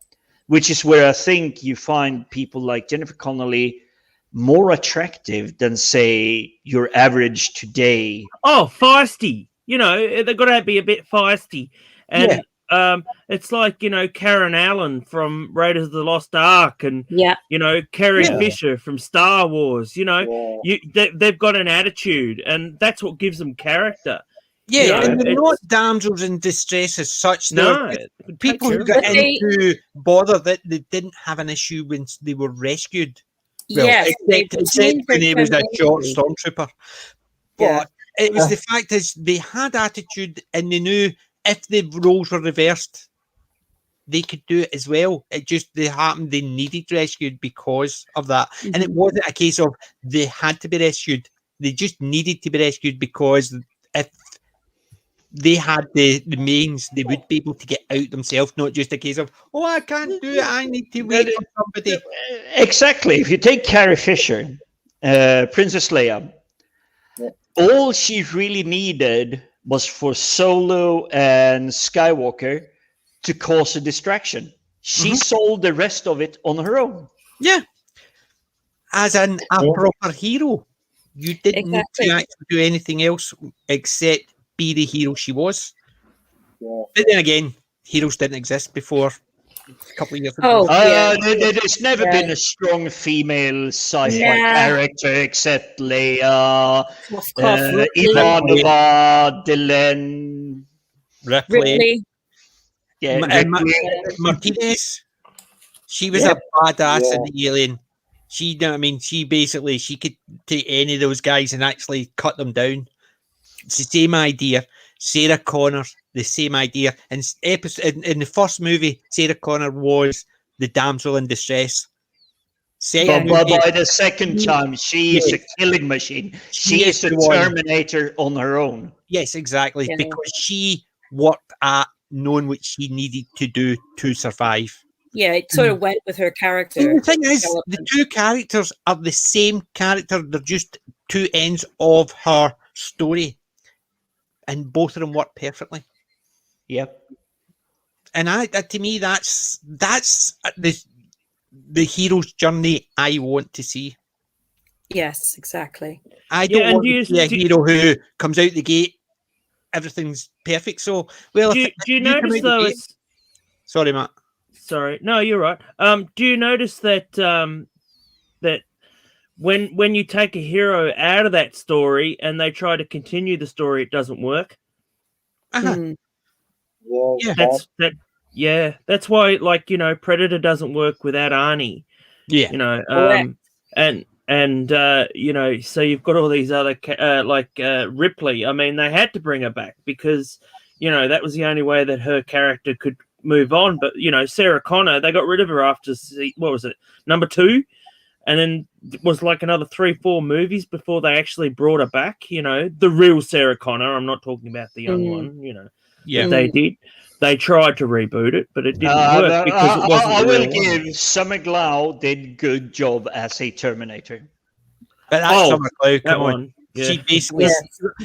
S4: which is where I think you find people like Jennifer Connelly more attractive than, say, your average today.
S5: Oh, feisty. You know, they've got to be a bit feisty. And it's like, you know, Karen Allen from Raiders of the Lost Ark and, you know, Carrie Fisher from Star Wars. You know, they've got an attitude, and that's what gives them character.
S1: Yeah,
S5: You know,
S1: and they're not damsels in distress as such.
S5: No,
S1: people who got into bother that they didn't have an issue when they were rescued. Well, except when he was a short stormtrooper. But it was the fact is they had attitude, and they knew if the roles were reversed, they could do it as well. It just they needed rescued because of that. And it wasn't a case of they had to be rescued. They just needed to be rescued because if they had the means, they would be able to get out themselves, not just a case of, oh, I can't do it, I need to wait for somebody.
S4: Exactly. If you take Carrie Fisher, Princess Leia, all she really needed was for Solo and Skywalker to cause a distraction. She solved the rest of it on her own.
S1: Yeah. As a proper hero. You didn't need to actually do anything else except be the hero she was. But then again, heroes didn't exist before a couple of years ago.
S4: There's never been a strong female sci-fi character except Leia, Ivanova, Delenn,
S1: Ripley.
S4: Yeah,
S1: Martinez. She was a badass in the Alien. She basically she could take any of those guys and actually cut them down. It's the same idea. Sarah Connor, the same idea. In the first movie, Sarah Connor was the damsel in distress.
S4: But by the second time, she is a killing machine. She is the Terminator on her own.
S1: Yes, exactly. Yeah. Because she worked at knowing what she needed to do to survive.
S2: Yeah, it sort of went with her character.
S1: And the thing is, the two characters are the same character. They're just two ends of her story. And both of them work perfectly.
S4: Yep.
S1: And to me, that's the hero's journey I want to see.
S2: Yes, exactly.
S1: I don't want to see a hero who comes out the gate, everything's perfect. So, well,
S5: do you notice though?
S1: Sorry, Matt.
S5: Sorry, no, you're right. Do you notice that that when you take a hero out of that story and they try to continue the story, it doesn't work? That's why, like, you know, Predator doesn't work without Arnie.
S1: Yeah,
S5: you know, and you know, so you've got all these other like Ripley. I mean, they had to bring her back because, you know, that was the only way that her character could move on. But, you know, Sarah Connor, they got rid of her after what was it, number 2, and then it was like another 3-4 movies before they actually brought her back. You know, the real Sarah Connor. I'm not talking about the young one. You know, they did. They tried to reboot it, but it didn't work because it wasn't.
S4: I will give Summer Glau did good job as a Terminator.
S1: But that's Summer Glau. Come on.
S5: One. Yeah.
S1: She basically.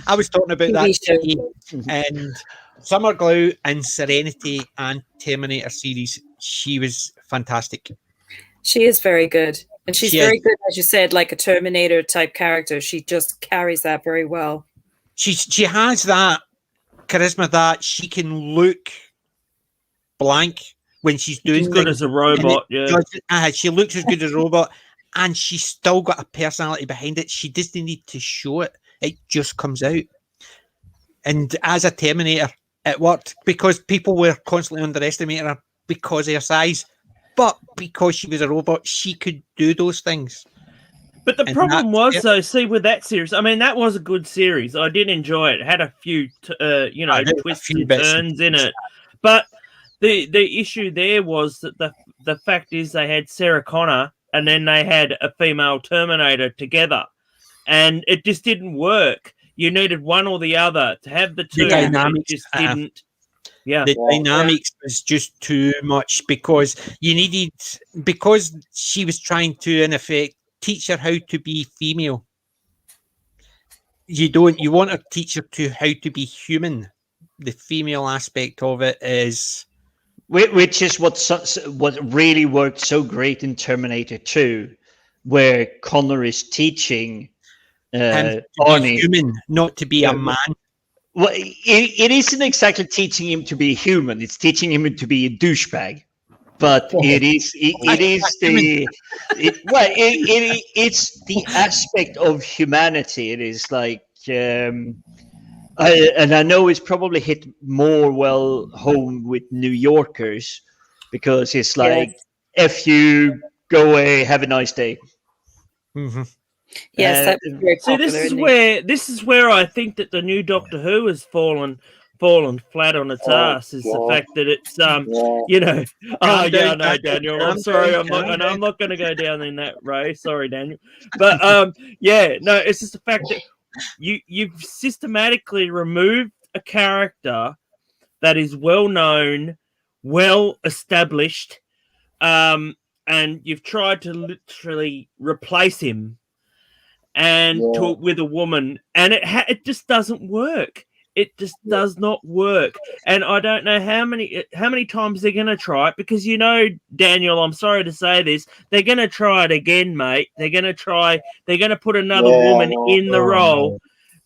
S1: I was talking about that and Summer Glau and Serenity and Terminator series. She was fantastic.
S2: She is very good, and she's very good, as you said, like a Terminator type character. She just carries that very well.
S1: She has that charisma that she can look blank when she's doing
S5: she's good as a robot.
S1: She looks as good as a robot, and she's still got a personality behind it. She doesn't need to show it; it just comes out. And as a Terminator, it worked because people were constantly underestimating her because of her size, but because she was a robot, she could do those things.
S5: But the problem was, though, see, with that series, I mean, that was a good series. I did enjoy it. It had a few, you know, twists and turns in it. But the issue there was that the fact is they had Sarah Connor and then they had a female Terminator together. And it just didn't work. You needed one or the other to have the two.
S1: The dynamics
S5: just didn't. Yeah.
S1: The dynamics was just too much because because she was trying to, in effect, teach her how to be female. You want to teach her to how to be human. The female aspect of it is,
S4: which is what really worked so great in Terminator 2, where Connor is teaching
S1: him to
S4: Arnie
S1: be human, not to be a man.
S4: Well, it isn't exactly teaching him to be human. It's teaching him to be a douchebag. But it's the aspect of humanity. It is like, and I know it's probably hit more home with New Yorkers, because it's like, if you go away, have a nice day.
S1: Mm-hmm.
S2: Yes, that was very popular.
S5: See, this is where I think that the new Doctor Who has fallen flat on its ass, is the fact that it's you know, Daniel, I'm sorry, I'm not going to go down in that way. Sorry, Daniel, but it's just the fact that you've systematically removed a character that is well known, well established, and you've tried to literally replace him with a woman, and it just doesn't work. It just does not work, and I don't know how many times they're going to try it, because Daniel, I'm sorry to say this, they're going to try it again, mate. They're going to put another woman in the role.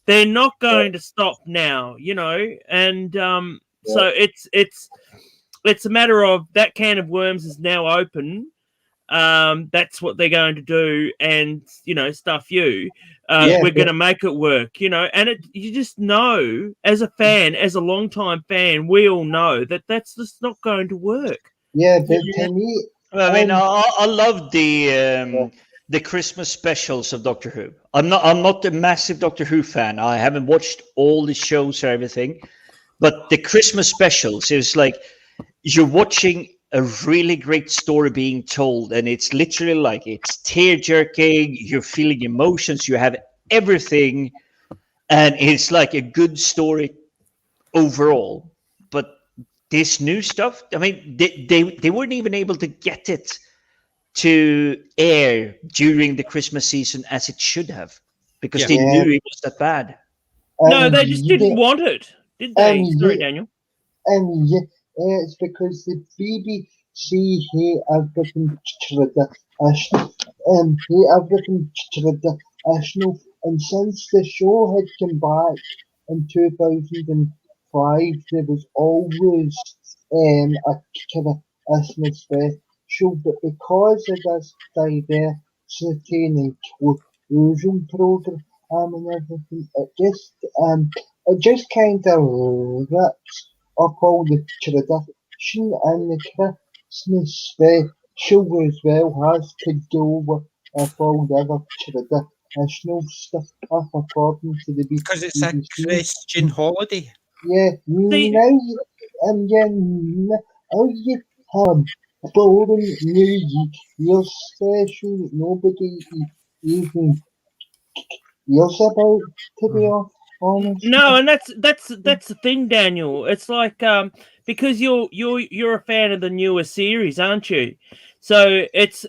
S5: They're not going to stop now, and so it's a matter of that can of worms is now open. That's what they're going to do, and stuff you. We're going to make it work, and you just know, as a fan, as a long-time fan, we all know that that's just not going to work.
S6: Yeah, but to me,
S4: I mean, I love the Christmas specials of Doctor Who. I'm not a massive Doctor Who fan. I haven't watched all the shows or everything, but the Christmas specials is like you're watching a really great story being told, and it's literally like it's tear-jerking, you're feeling emotions, you have everything, and it's like a good story overall. But this new stuff, I mean, they weren't even able to get it to air during the Christmas season as it should have, because they knew it was that bad.
S5: No, they just didn't want it, did they? Sorry, Daniel.
S6: It's because the BBC hate everything traditional, and since the show had come back in 2005, there was always a Christmas special, but because of this diversity and inclusion program and everything, it just kind of rips up all the tradition, and the Christmas special as well has to do with all the other traditional stuff according to the BBC.
S1: Because it's a Christian holiday.
S6: Yeah, now you have boring New Year special that nobody even cares about, to be honest.
S5: No, and that's the thing, Daniel. It's like because you're a fan of the newer series, aren't you? So it's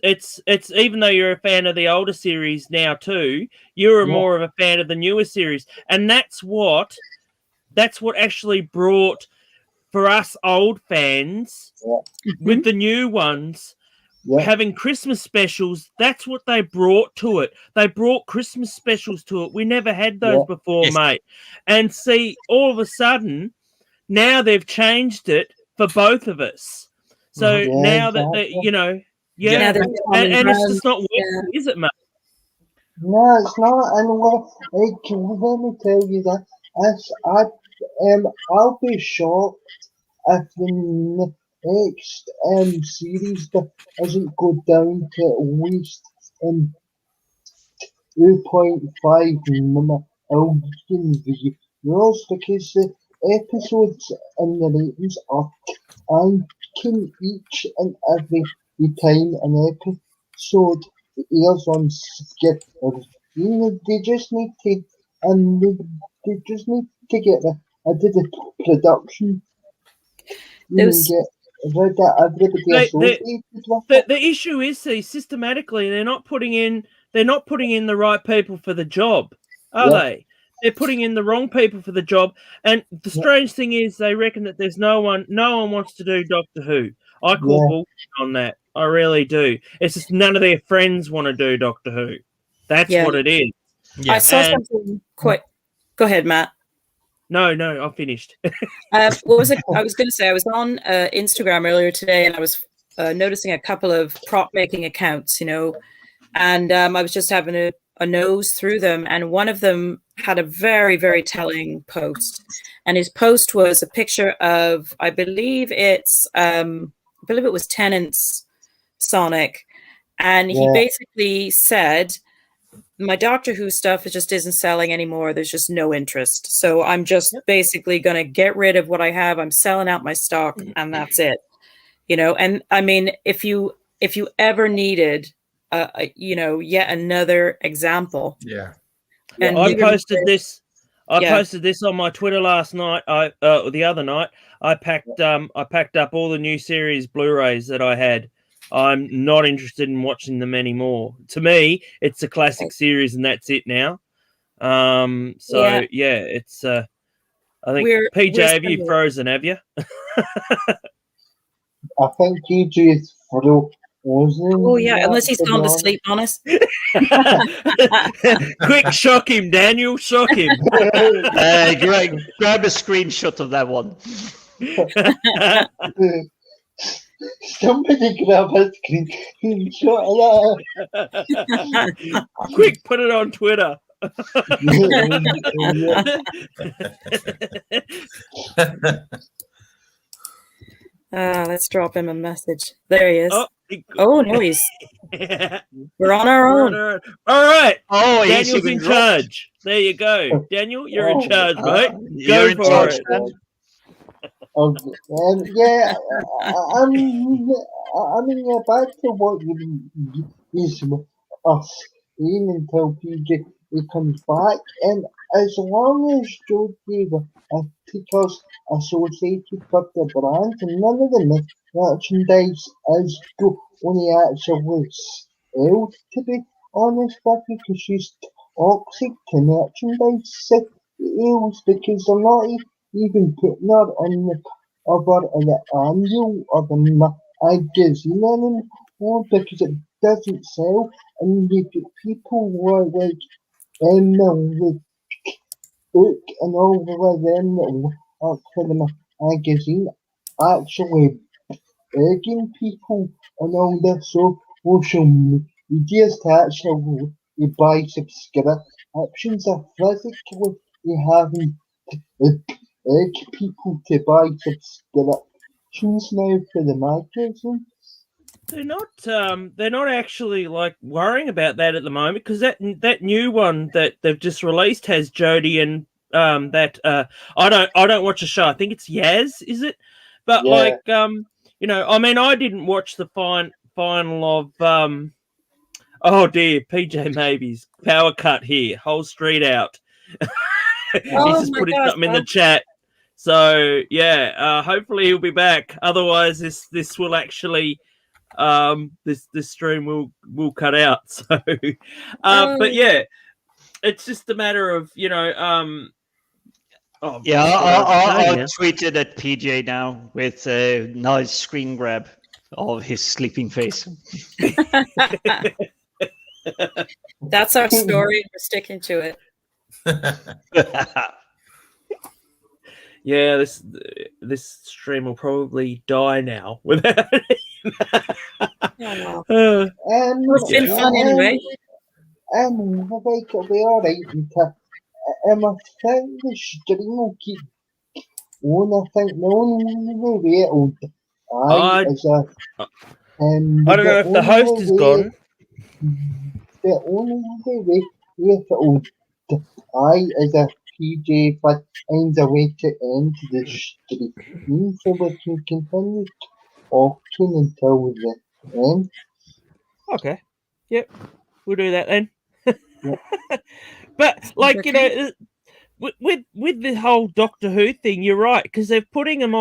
S5: even though you're a fan of the older series now too, you're more of a fan of the newer series, and that's what actually brought, for us old fans, with the new ones. Having Christmas specials, that's what they brought to it. They brought Christmas specials to it. We never had those before, mate. And see, all of a sudden, now they've changed it for both of us. So now that they, and it's just not working, is it, mate?
S6: No, it's not. And let me tell you that I'll be shocked if the next series doesn't go down to at least 2.5 million viewers, because the episodes and the ratings are tanking each and every time an episode airs on Skip. They just need to get the production.
S2: There was
S5: The issue is, see, systematically they're not putting in the right people for the job, are they? They're putting in the wrong people for the job. And the strange thing is, they reckon that there's no one wants to do Doctor Who. I call bullshit on that. I really do. It's just none of their friends want to do Doctor Who. That's what it is.
S2: Yeah. I saw something quick. Go ahead, Matt.
S5: No, I finished.
S2: What was it? I was going to say, I was on Instagram earlier today, and I was noticing a couple of prop making accounts, and I was just having a nose through them, and one of them had a very, very telling post, and his post was a picture of, I believe it was Tennant's Sonic, and he basically said, my Doctor Who stuff just isn't selling anymore. There's just no interest. So I'm just basically going to get rid of what I have. I'm selling out my stock, and that's it. And I mean, if you ever needed, yet another example.
S7: Yeah.
S2: And
S5: I posted this. I posted this on my Twitter last night. The other night, I packed up all the new series Blu-rays that I had. I'm not interested in watching them anymore. To me, it's a classic series, and that's it now. It's. I think PJ, have you frozen? Have you?
S6: I think PJ is frozen.
S2: Oh yeah, unless he's gone to sleep on us.
S5: Quick, shock him, Daniel. Shock him.
S4: Grab a screenshot of that one.
S6: Somebody grab a screenshot of that.
S5: Quick, put it on Twitter.
S2: Let's drop him a message. There he is. Oh no, we're on our own.
S5: All right.
S4: Oh,
S5: Daniel's in charge. There you go. Daniel, you're in charge, mate. Go for it.
S6: I mean, back to what you is us in until PJ comes back, and as long as Joe gave tickets associated with the brand, none of the merchandise is only actually sold, to be honest with you, because she's toxic to merchandise sales, because they're not even putting her on the cover of the annual or the magazine anymore, because it doesn't sell, and you get people like with book and all of them that work for the magazine actually begging people on all their social media to actually buy subscriptions or physically having beg people to buy subscriptions now for the magazine.
S5: They're not actually like worrying about that at the moment, because that new one that they've just released has Jodie and I don't watch the show. I think it's Yaz, is it? But I mean, I didn't watch the final of oh dear, PJ Maybe's power cut here, whole street out. He's just putting something in the chat. So hopefully he'll be back. Otherwise, this will actually. This stream will cut out. So, but yeah, it's just a matter of
S4: I tweeted at PJ now with a nice screen grab of his sleeping face.
S2: That's our story. We're sticking to it.
S5: Yeah, this stream will probably die now without it.
S2: It's been fun anyway.
S6: It'll be alright. I think the stream will keep on. I think the only way it'll die is
S5: I don't know if the host is gone.
S6: The only way if it'll die is if PJ finds a way to end the stream so we can continue talking until the end.
S5: Okay. Yep. We'll do that then. But with the whole Doctor Who thing, you're right, because they're putting him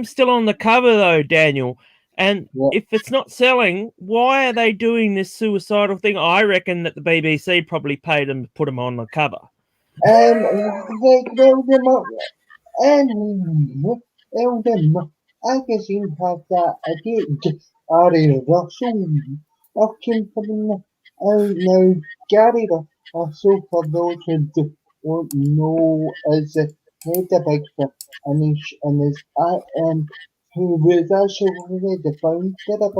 S5: still on the cover though, Daniel. And if it's not selling, why are they doing this suicidal thing? I reckon that the BBC probably paid them to put him on the cover.
S6: The magazine had that idea. Ari Russell working for them. Now, Gary Russell, for those who don't know, is the head of Big Finish and is who was actually the founder of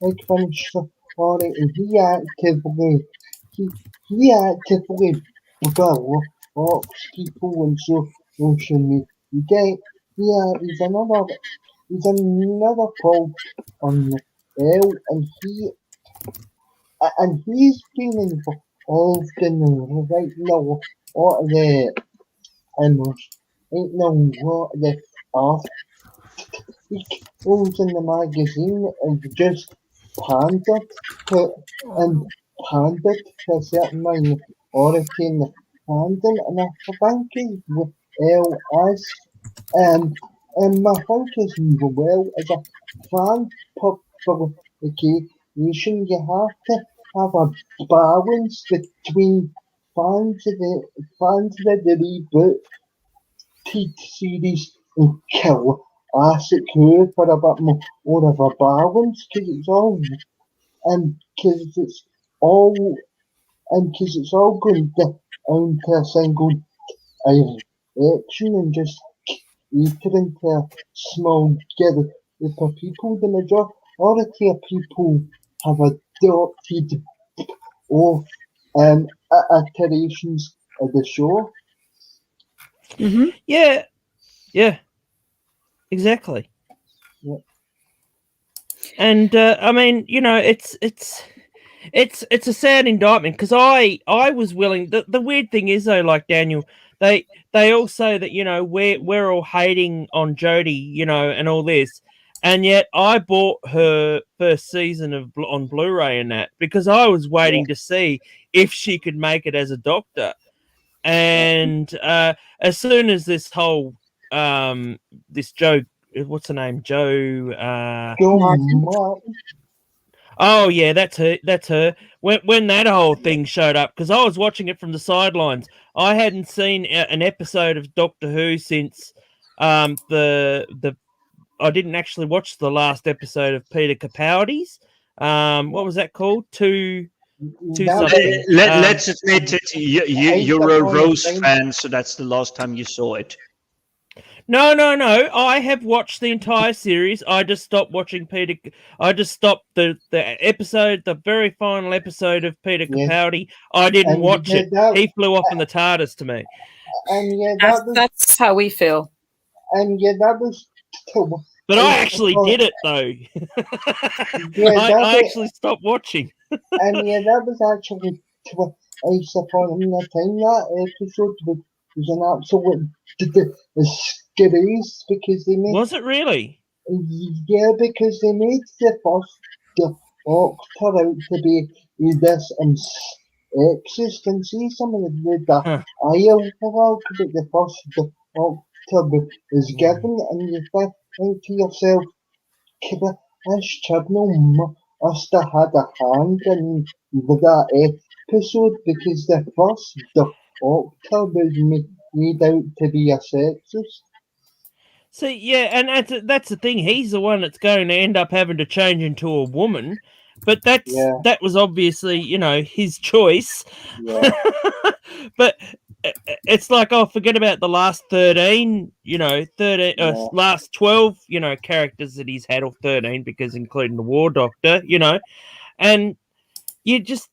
S6: Big Finish for it, and he actively blocks people on social media. He's another Paul on the L, and he's been involved in the right now what the articles in the magazine and just pandered to a certain minority in the fandom, and I think as well as my think as well as a fan publication, you have to have a balance between fans of the reboot series and kill Classic Who for a bit more of a balance, because it's all going down to a single action and just eaten into a small group of people. The majority of people have adopted of iterations of the show.
S2: Mm-hmm.
S5: Yeah, exactly.
S6: Yeah.
S5: And I mean, you know, it's a sad indictment, because I was willing. The weird thing is though, like Daniel, they all say that, you know, we're all hating on Jodie, you know, and all this, and yet I bought her first season on Blu-ray and that because I was waiting to see if she could make it as a Doctor. And as soon as this whole this Joe, what's her name, Joe
S6: Martin.
S5: Oh yeah, that's her. When that whole thing showed up, because I was watching it from the sidelines. I hadn't seen an episode of Doctor Who since the I didn't actually watch the last episode of Peter Capaldi's. What was that called? Two something.
S4: Let's admit it. You're a Rose fan, so that's the last time you saw it.
S5: No. I have watched the entire series. I just stopped watching Peter. I just stopped the episode, the very final episode of Peter Capaldi. I didn't watch it. He flew off in the TARDIS to me.
S6: And
S2: that's how we feel.
S6: And that was.
S5: But I actually did it though. I actually stopped watching.
S6: And that was actually twice upon the time. That episode was an absolute disgrace because they made.
S5: Was it really?
S6: Yeah, because they made the first Doctor out to be this sexist, and see some of the dialogue that the first Doctor is given, and you think to yourself, this Chibnall must have had a hand in that episode, because the first Doctor was made out to be a sexist.
S5: See, yeah, and that's the thing. He's the one that's going to end up having to change into a woman, but that was obviously, you know, his choice.
S6: Yeah.
S5: But it's like, oh, forget about the last 13, you know, last 12, you know, characters that he's had, or 13, because including the War Doctor, you know, and you just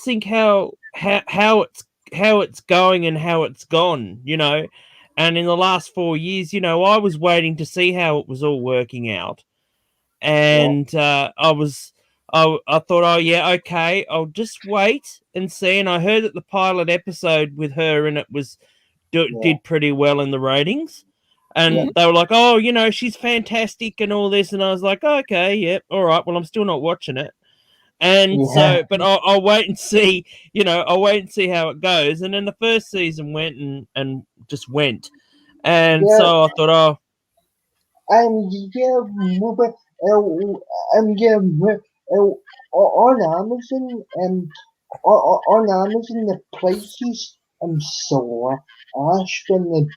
S5: think how it's going and how it's gone, you know. And in the last 4 years, you know, I was waiting to see how it was all working out. And I thought, oh, yeah, okay, I'll just wait and see. And I heard that the pilot episode with her in it did pretty well in the ratings. And they were like, oh, you know, she's fantastic and all this. And I was like, okay, yeah, all right, well, I'm still not watching it. And so, but I'll wait and see. I'll wait and see how it goes. And then the first season went and just went, and so I thought, oh.
S6: On Amazon, on Amazon, the prices so asked and the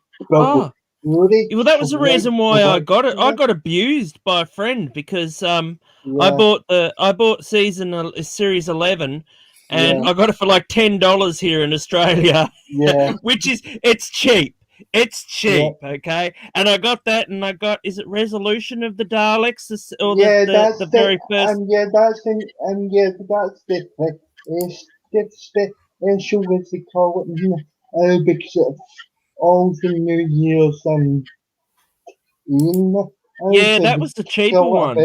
S5: Well, that was the reason why I got it. I got abused by a friend because I bought series 11, and I got it for like $10 here in Australia.
S6: Yeah,
S5: it's cheap. It's cheap, okay. And I got that, and I got, is it Resolution of the Daleks,
S6: that's
S5: the very first?
S6: that's the issue with the call it because all the New Year's
S5: that was the cheaper one.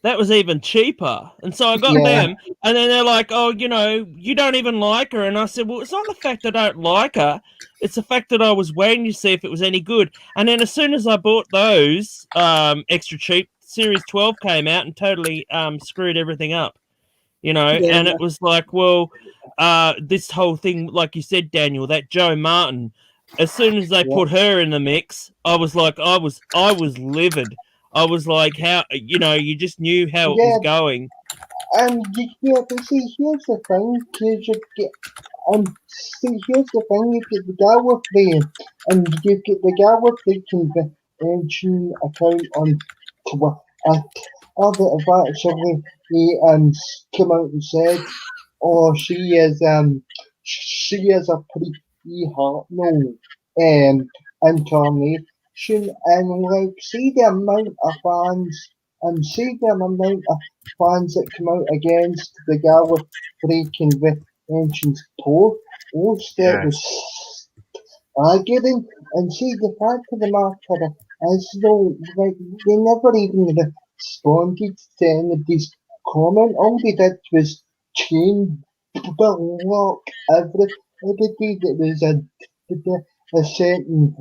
S5: That was even cheaper. And so I got them, and then they're like, oh, you don't even like her. And I said, well, it's not the fact that I don't like her. It's the fact that I was waiting to see if it was any good. And then as soon as I bought those extra cheap, Series 12 came out and totally screwed everything up. And it was like, well, this whole thing, like you said, Daniel, that Jo Martin, as soon as they put her in the mix, I was like, I was livid. I was like, how, you just knew how it was going.
S6: But see, here's the thing, here's the thing, you get the guy with and you get the guy with the convention account on Twitter, actually, he came out and said, oh, she is a pretty hot incarnation, and like, see the amount of fans that come out against the guy with three conventions post that was arguing, and see the fact of the matter is though, like, they never even responded to any of these comments. All they did was change block everybody that was a certain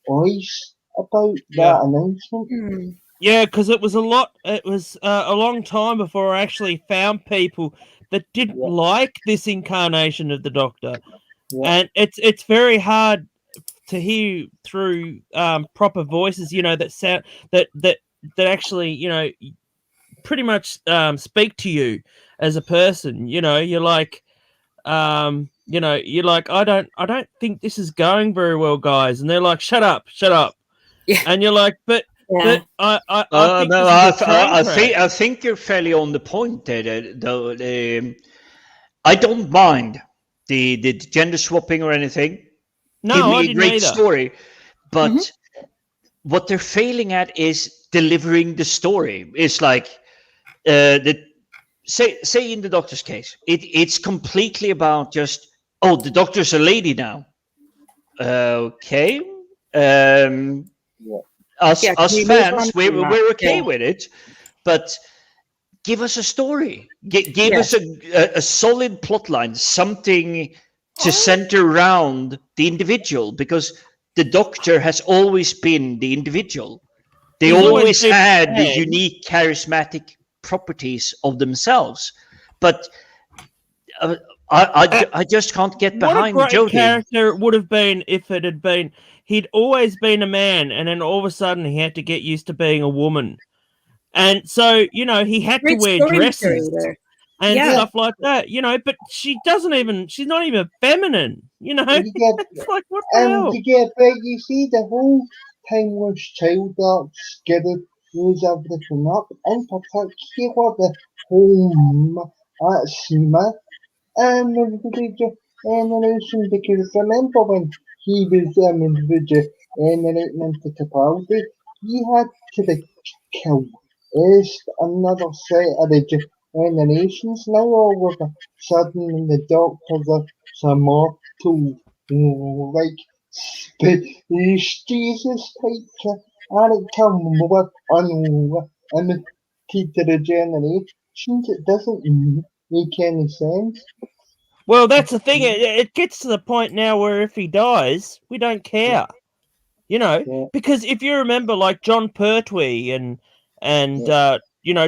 S6: voice about that announcement.
S5: Yeah, because it was a long time before I actually found people that didn't like this incarnation of the Doctor, and it's very hard to hear through proper voices, that sound that actually pretty much speak to you as a person. You're like, you're like, I don't think this is going very well, guys, and they're like, shut up, and you're like, but.
S2: Yeah.
S5: But I
S4: think you're fairly on the point there. Though I don't mind the gender swapping or anything.
S5: No,
S4: Give me
S5: I
S4: a
S5: didn't
S4: great
S5: either.
S4: story, but what they're failing at is delivering the story. It's like say in the Doctor's case, it's completely about just, oh, the Doctor's a lady now. Okay. Us fans, we're okay with it, but give us a story. Give us a solid plot line, something to center around the individual, because the Doctor has always been the individual. They always had the unique charismatic properties of themselves, but I just can't get behind
S5: what a great
S4: Jodie.
S5: character it would have been if it had been he'd always been a man, and then all of a sudden he had to get used to being a woman, and so he had to wear dresses and stuff like that. But she's not even feminine. It's like, what the hell?
S6: But you see, the whole time was child scared was everything up, in particular the whole Smith animation, because remember when he was animating into Capaldi, he had to be killed. Is another set of the generations now all of a sudden the Doctors are some mortal, like Jesus type, and it come with unlimited regenerations. It doesn't make any sense.
S5: Well, that's the thing. It gets to the point now where if he dies, we don't care. Because if you remember, like John Pertwee and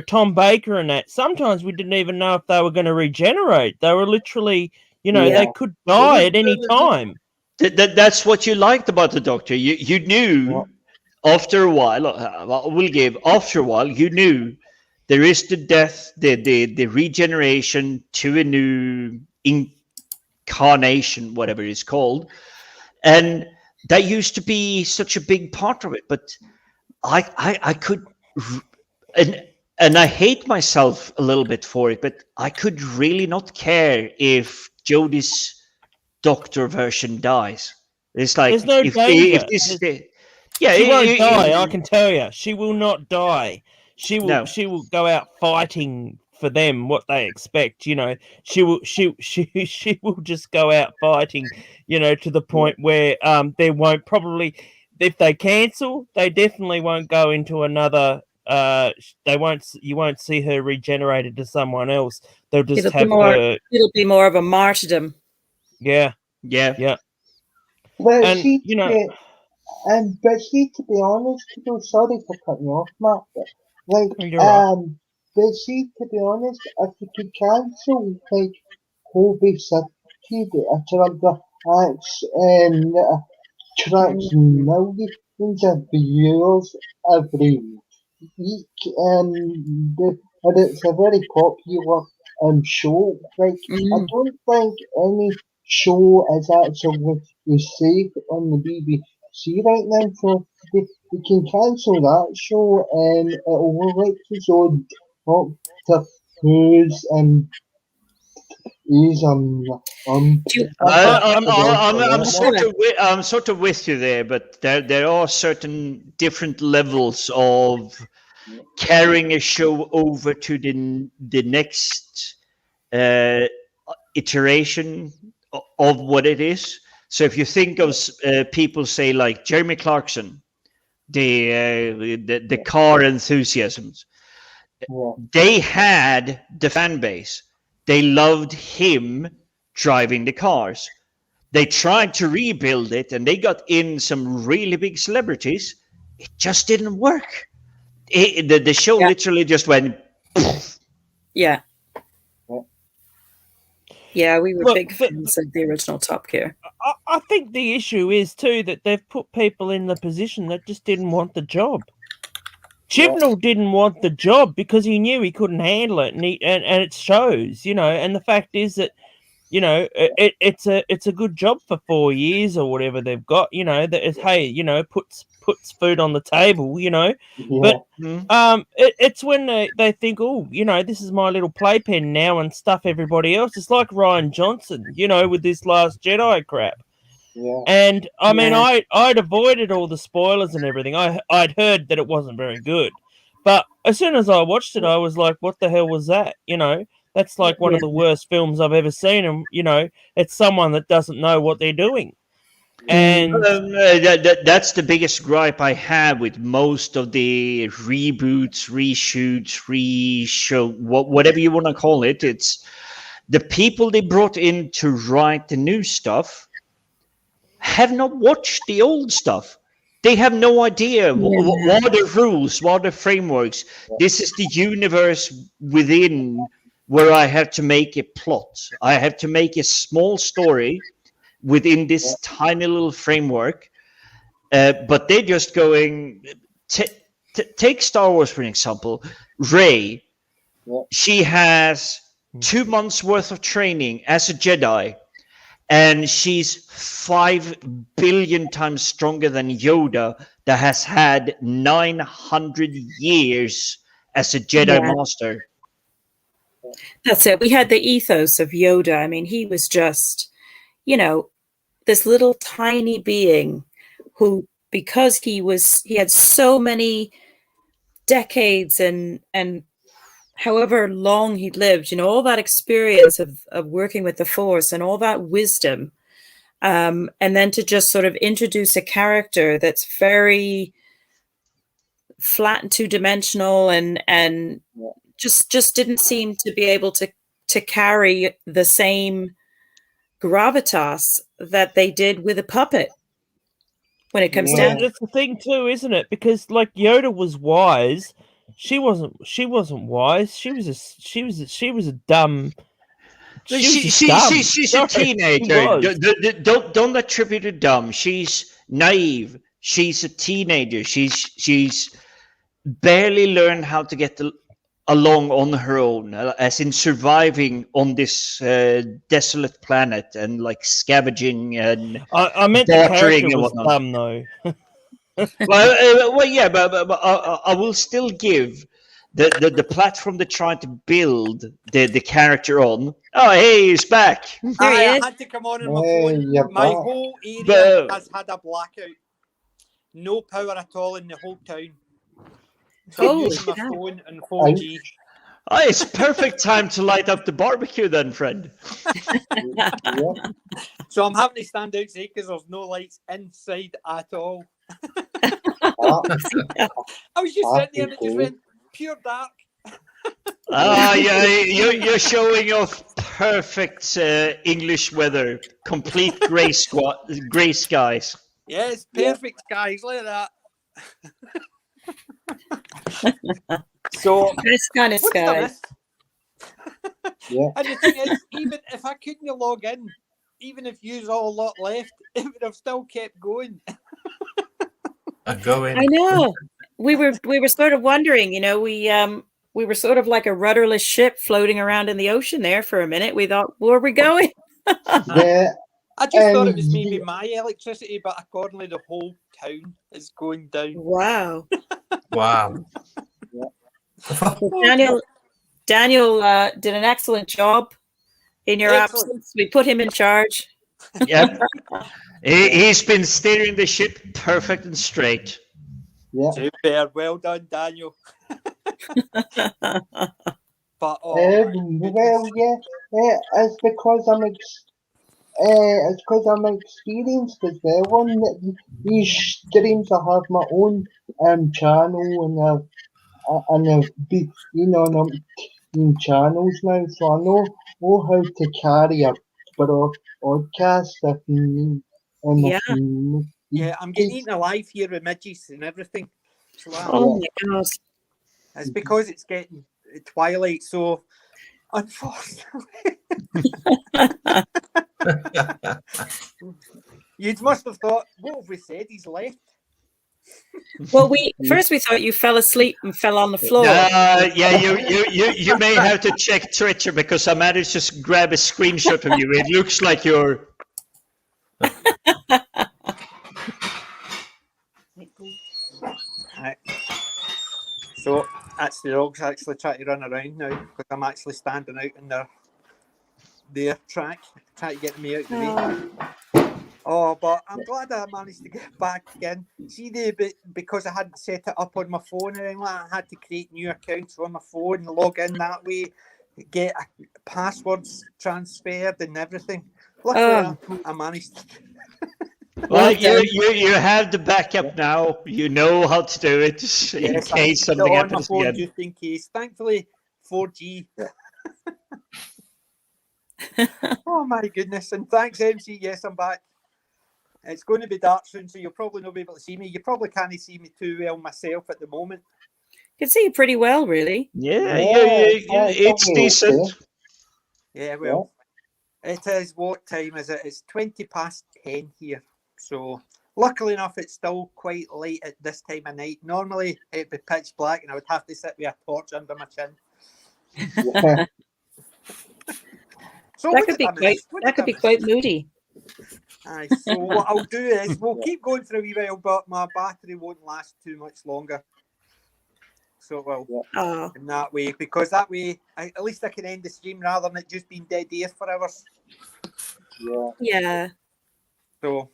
S5: Tom Baker and that. Sometimes we didn't even know if they were going to regenerate. They were literally, they could die at any time.
S4: That's what you liked about the Doctor. You knew after a while. After a while, you knew there is the death, the regeneration to a new incarnation, whatever it's called, and that used to be such a big part of it. But I could, and I hate myself a little bit for it, but I could really not care if Jodie's Doctor version dies. It's like
S5: there's no danger. She won't die. I can tell you, she will not die. She will go out fighting for them what they expect. She will just go out fighting. To the point where there won't probably, if they cancel, they definitely won't go into another. You won't see her regenerated to someone else. They'll just have her.
S2: It'll be more of a martyrdom.
S5: Yeah.
S6: Well,
S5: And
S6: but to be honest, sorry for cutting you off, Matt. But but to be honest, if you could cancel Hobie City, attracts millions of viewers every week, and it's a very popular show. I don't think any show is actually safe on the BBC right now, so they can cancel that show and it'll like his own Doctor Who's
S4: I'm sort of with you there, but there are certain different levels of carrying a show over to the next iteration of what it is. So if you think of people say like Jeremy Clarkson, the car enthusiasms, they had the fan base. They loved him driving the cars. They tried to rebuild it, and they got in some really big celebrities. It just didn't work. The show literally just went.
S2: Yeah. Yeah, we were big fans of the original Top Gear.
S5: I think the issue is too that they've put people in the position that just didn't want the job. Chibnall didn't want the job because he knew he couldn't handle it, and it shows, And the fact is that, it's a good job for 4 years or whatever they've got, that is, puts food on the table, But it's when they think, oh, this is my little playpen now and stuff everybody else. It's like Ryan Johnson, with this Last Jedi crap.
S6: Yeah.
S5: And I mean, I'd avoided all the spoilers and everything. I'd heard that it wasn't very good, but as soon as I watched it, I was like, "What the hell was that?" That's like one of the worst films I've ever seen, and it's someone that doesn't know what they're doing. And
S4: that's the biggest gripe I have with most of the reboots, reshoots, reshow, whatever you want to call it. It's the people they brought in to write the new stuff have not watched the old stuff. They have no idea what are the rules, what are the frameworks. This is the universe within where I have to make a plot. I have to make a small story within this tiny little framework. But they're just going... take Star Wars, for example. Rey, she has 2 months worth of training as a Jedi. And she's 5 billion times stronger than Yoda, that has had 900 years as a Jedi Master.
S2: That's it. We had the ethos of Yoda. I mean, he was just, this little tiny being who, because he had so many decades and however long he'd lived, all that experience of working with the Force and all that wisdom, and then to just sort of introduce a character that's very flat and two-dimensional and just didn't seem to be able to carry the same gravitas that they did with a puppet when it comes down.
S5: That's the thing too, isn't it? Because like Yoda was wise, She wasn't wise. She was a dumb.
S4: She's
S5: Sorry,
S4: a teenager. Don't attribute her dumb. She's naive. She's a teenager. She's barely learned how to get along on her own, as in surviving on this desolate planet and like scavenging and
S5: I meant the character was dumb though.
S4: well, yeah, but I will still give the platform they're trying to build the character on. Oh, hey, he's back.
S1: I had to come on my phone. My whole area has had a blackout. No power at all in the whole town. So I'm using my phone and 4G.
S4: Oh, it's perfect time to light up the barbecue then, friend.
S1: So I'm having to stand outside because there's no lights inside at all. I was just sitting there and it just went pure dark.
S4: Yeah, you're showing off perfect English weather, complete grey skies.
S1: Yes, perfect skies like that. So
S2: this kind of skies.
S1: And the thing is, even if I couldn't log in, even if you all lot left, it would have still kept going.
S3: I
S2: know. We were sort of wondering, we were sort of like a rudderless ship floating around in the ocean there for a minute. We thought, where are we going?
S1: I just thought it was maybe my electricity, but accordingly the whole town is going down.
S2: Wow. Daniel did an excellent job in your absence. We put him in charge.
S4: Yep. He's been steering the ship perfect and straight.
S6: Yeah.
S1: Super. Well done, Daniel. But
S6: it's because I'm experienced as well on these streams. I have my own channel and I've been on channels now, so I know how to carry a podcast if you need.
S1: I'm getting eaten alive here with midges and everything. So
S2: my God.
S1: It's because it's getting twilight, so unfortunately. You must have thought, what have we said? He's left.
S2: Well, first we thought you fell asleep and fell on the floor.
S4: You may have to check Twitter because I managed to grab a screenshot of you. It looks like you're.
S1: Right. So that's the dogs actually trying to run around now because I'm actually standing out in their track, trying to get me out the way. Oh, but I'm glad I managed to get back in. See, because I hadn't set it up on my phone and I had to create new accounts on my phone and log in that way, get passwords transferred and everything. Luckily, I managed.
S4: Well, you have the backup now. You know how to do it in case something happens again.
S1: Just in case. Thankfully, 4G. Oh my goodness! And thanks, MC. Yes, I'm back. It's going to be dark soon, so you'll probably not be able to see me. You probably can't see me too well myself at the moment.
S2: You can see you pretty well, really.
S4: Yeah, it's decent.
S1: Yeah, well, it is. What time is it? It's 10:20 here. So, luckily enough, it's still quite late at this time of night. Normally, it'd be pitch black, and I would have to sit with a torch under my chin. So
S2: that could be quite moody.
S1: Aye, so what I'll do is we'll keep going for a wee while, but my battery won't last too much longer. So in that way, because that way at least I can end the stream rather than it just being dead air for hours.
S2: Yeah.
S1: So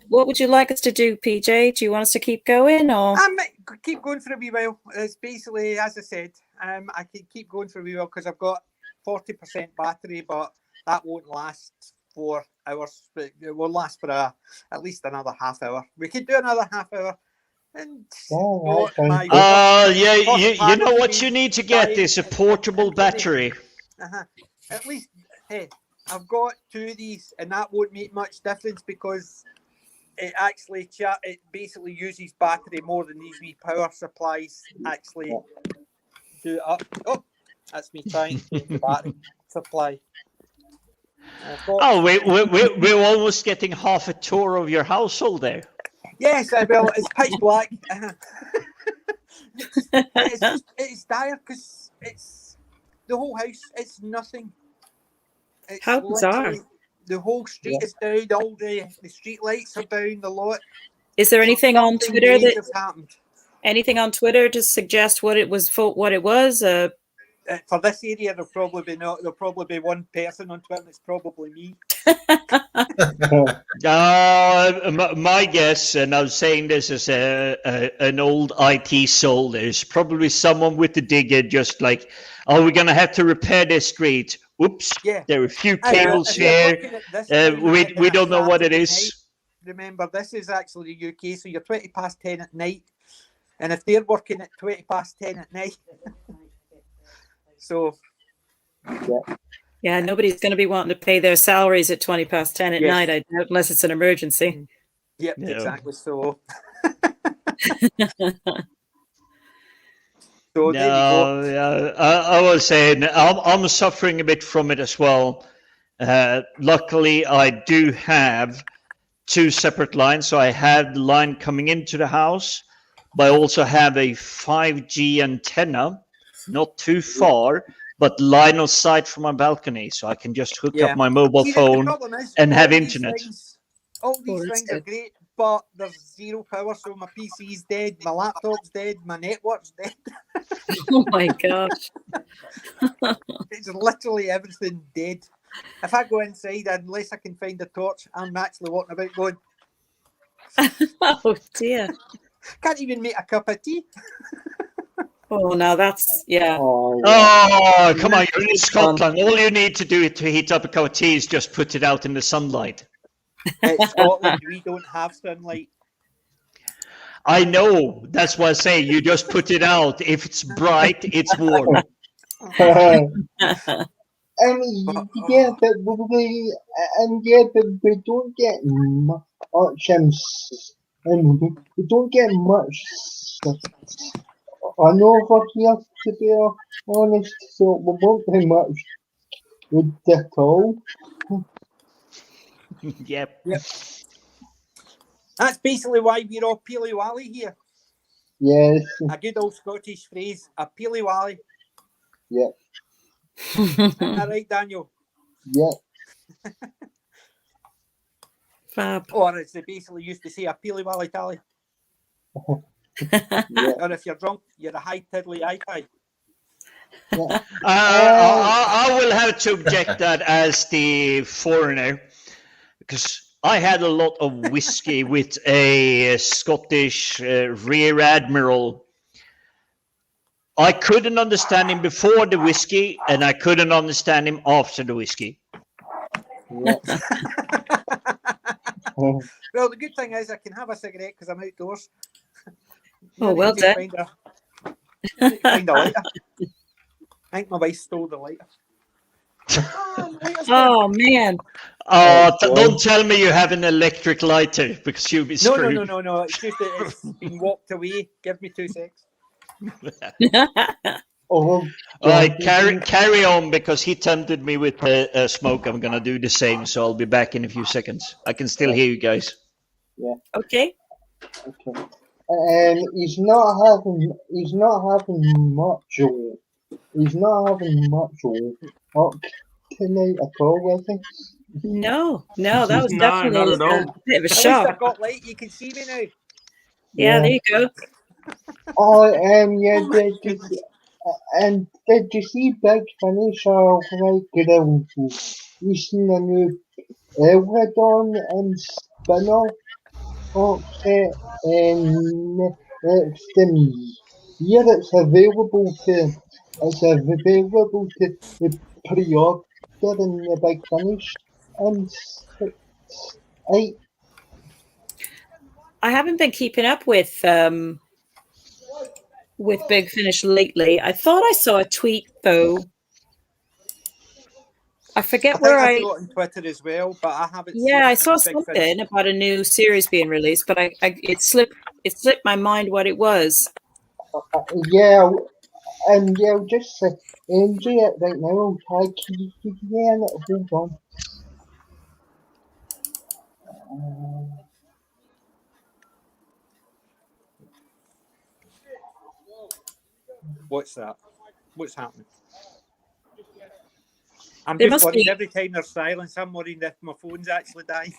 S2: what would you like us to do, PJ? Do you want us to keep going or?
S1: I might keep going for a wee while. It's basically, as I said, I can keep going for a wee while because I've got 40% battery, but that won't last 4 hours. But it will last for at least another half hour. We could do another half hour. And
S4: you know what you need to get is a portable battery.
S1: At least, hey, I've got 2 of these, and that won't make much difference because it basically uses battery more than these wee power supplies actually do it up. Oh, that's me trying to change the battery supply.
S4: Oh, we're almost getting half a tour of your household there.
S1: Yes, well, it's pitch black. it's dire because it's the whole house. It's nothing. It's
S2: How bizarre!
S1: The whole street is down. All the street lights are down. The lot.
S2: Is there anything on Twitter that
S1: happened?
S2: Anything on Twitter to suggest what it was? What it was?
S1: For this area, there'll probably be one person on Twitter. It's probably me.
S4: My guess, and I'm saying this as an old IT soul, there's probably someone with the digger just like, oh, we're going to have to repair this street. Oops, there are a few cables here. We don't know what it is.
S1: Remember, this is actually the UK, so you're 20 past 10 at night. And if they're working at 20 past 10 at night, so...
S2: Yeah, nobody's going to be wanting to pay their salaries at 20 past 10 at night, I doubt, unless it's an emergency.
S1: Yep, exactly. So,
S4: I was saying I'm suffering a bit from it as well. Luckily, I do have 2 separate lines. So I have the line coming into the house, but I also have a 5G antenna, not too far, but line of sight from my balcony, so I can just hook up my mobile phone and have internet.
S1: All these things are great, but there's zero power, so my PC's dead, my laptop's dead, my network's dead.
S2: Oh my gosh.
S1: It's literally everything dead. If I go inside, unless I can find a torch, I'm actually walking about going,
S2: oh dear.
S1: Can't even make a cup of tea.
S2: Oh, no, that's,
S4: Oh, come on, you're in Scotland. All you need to do to heat up a cup of tea is just put it out in the sunlight.
S1: In Scotland, we don't have sunlight.
S4: I know. That's why I say you just put it out. If it's bright, it's warm.
S6: But we don't get much, and we don't get much on over here, to be honest, so we won't be much with at all.
S4: Yep.
S1: That's basically why we're all peely-wally here.
S6: Yes.
S1: A good old Scottish phrase, a peely-wally.
S6: Yeah.
S1: Isn't that right, Daniel?
S6: Yeah.
S2: Fab.
S1: Or as they basically used to say, a peely-wally tally. Or if you're drunk, you're a high tiddly eye-pie.
S4: I will have to object that as the foreigner, because I had a lot of whiskey with a Scottish rear admiral. I couldn't understand him before the whiskey, and I couldn't understand him after the whiskey.
S1: Well, the good thing is I can have a cigarette because I'm outdoors.
S2: Oh, well done.
S1: Find a lighter. I think my wife stole the lighter.
S2: Oh, man.
S4: Don't tell me you have an electric lighter, because you'll be screwed.
S1: No. It's just that it's been walked away. Give me 2 seconds.
S4: All right, carry on, because he tempted me with smoke. I'm gonna do the same, so I'll be back in a few seconds. I can still hear you guys.
S6: Yeah.
S2: Okay.
S6: He's not having much. He's not having much up tonight at all, I think.
S2: No, that was definitely
S5: not at all.
S2: a bit of a
S1: At least
S2: shock.
S1: I got light. You can see me now.
S2: Yeah, there you go.
S6: Did you see Big Finish releasing a new Eldon and spin-off set next year? It's available to pre-order in the Big Finish and
S2: I haven't been keeping up with Big Finish lately. I thought I saw a tweet though I forget
S1: I
S2: where
S1: think I saw it on Twitter as well, but I haven't.
S2: Yeah, I saw
S1: Big Finish.
S2: something about a new series being released, but it slipped my mind what it was.
S6: Yeah, and yeah, I'll just enjoy it right now. I'll try to hold on.
S1: What's that? What's happening? I'm
S2: There
S1: just
S2: must
S1: worried
S2: be-
S1: every time there's silence. I'm worried if my phone's actually dying.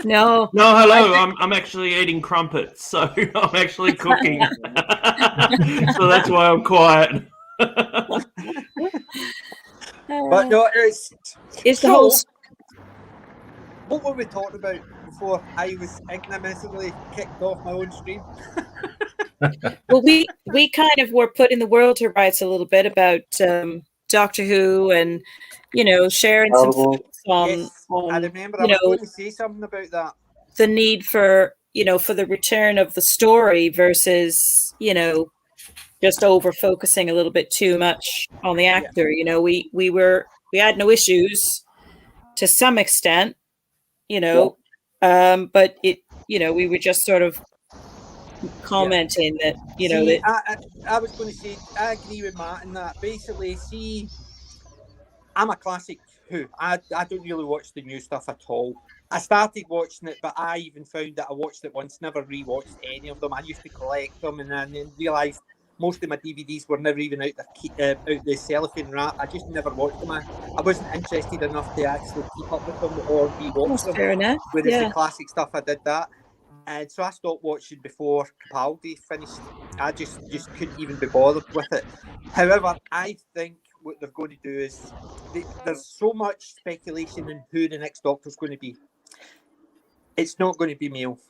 S2: No.
S5: No, hello. I'm actually eating crumpets, so I'm actually cooking. So that's why I'm quiet.
S1: But no, it's
S2: the
S1: so.
S2: whole.
S1: What were we talking about before I was ignominiously kicked off my own stream?
S2: Well, we kind of were putting the world to rights a little bit about Doctor Who, and sharing some thoughts on.
S1: Yes, I remember. I was going to say something about that.
S2: The need for for the return of the story versus just over focusing a little bit too much on the actor. We had no issues to some extent, but it we were just sort of commenting that
S1: I was going to say I agree with Matt in that. Basically, I'm a classic Who. I don't really watch the new stuff at all. I started watching it, but I even found that I watched it once, never rewatched any of them. I used to collect them, and then realised most of my DVDs were never even out the cellophane wrap. I just never watched them. I wasn't interested enough to actually keep up with them or rewatch them.
S2: Fair enough.
S1: Whereas the classic stuff, I did that. And so I stopped watching before Capaldi finished. I just couldn't even be bothered with it. However, I think what they're going to do is there's so much speculation in who the next Doctor's going to be. It's not going to be male.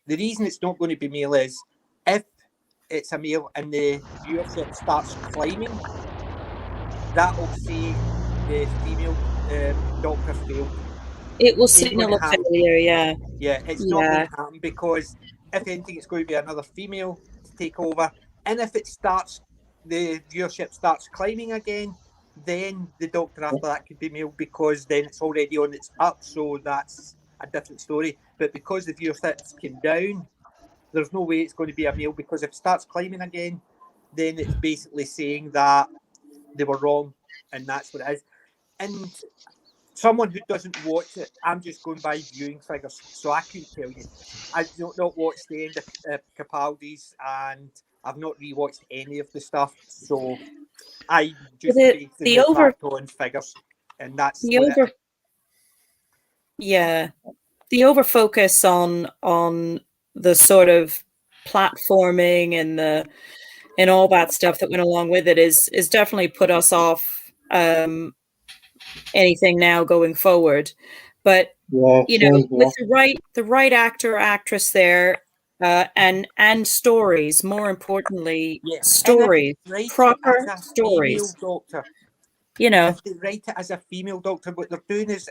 S1: The reason it's not going to be male is if it's a male and the viewership starts climbing, that will say the female Doctor failed.
S2: It will signal a failure, yeah.
S1: Yeah, it's not going to happen because if anything, it's going to be another female to take over. And if the viewership starts climbing again, then the Doctor after that could be male because then it's already on its up. So that's a different story. But because the viewership came down, there's no way it's going to be a male because if it starts climbing again, then it's basically saying that they were wrong, and that's what it is. And someone who doesn't watch it, I'm just going by viewing figures, so I couldn't tell you. I don't not watch the end of Capaldi's, and I've not rewatched any of the stuff, so I just basically back on figures, and that's the
S2: over focus on the sort of platforming and all that stuff that went along with it is definitely put us off anything now going forward. But with the right actor or actress there, and stories, more importantly, stories, proper stories.
S1: Doctor.
S2: If
S1: they write it as a female Doctor, what they're doing is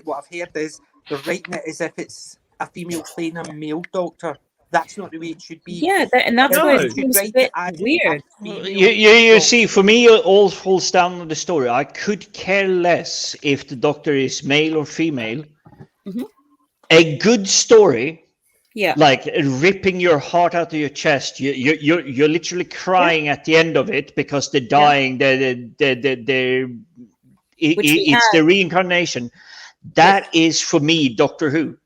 S1: what I've heard is they're writing it as if it's a female playing a male Doctor. That's not the way it should be.
S2: Yeah, and that's why it seems a bit weird.
S4: You see, for me, it all falls down on the story. I could care less if the Doctor is male or female. Mm-hmm. A good story, like ripping your heart out of your chest. You're literally crying at the end of it because they're dying. It's the reincarnation. That is for me Doctor Who.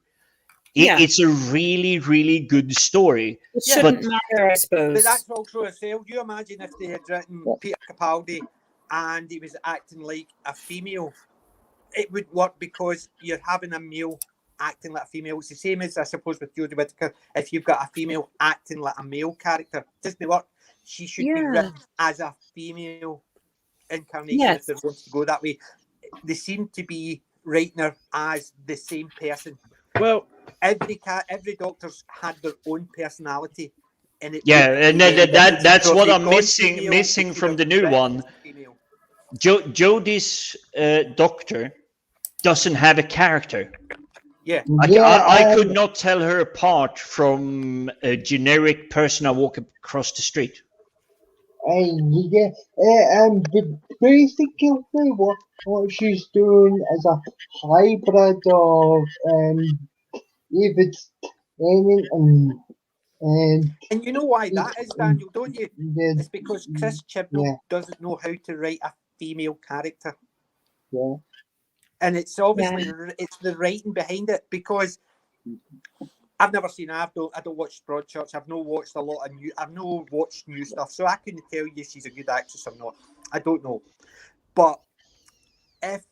S4: It's a really, really good story.
S2: It shouldn't matter, I suppose.
S1: But that's also a sale. You imagine if they had written Peter Capaldi and he was acting like a female, it would work because you're having a male acting like a female. It's the same as, I suppose, with Jodie Whittaker. If you've got a female acting like a male character, it doesn't work. She should be written as a female incarnation if they want to go that way. They seem to be writing her as the same person.
S5: Well,
S1: every Doctor's had their own personality, and
S4: that's what I'm missing from the new one. Jodie's Doctor doesn't have a character. I could not tell her apart from a generic person I walk across the street.
S6: yeah, and basically what she's doing is a hybrid of David Tennant
S1: And you know why that is, Daniel, don't you?
S6: yeah,
S1: It's because Chris Chibnall doesn't know how to write a female character.
S6: yeah.
S1: And it's obviously it's the writing behind it, because I've never seen I don't watch Broadchurch. I've not watched a lot of I've not watched new stuff, so I couldn't tell you if she's a good actress or not. I don't know. But if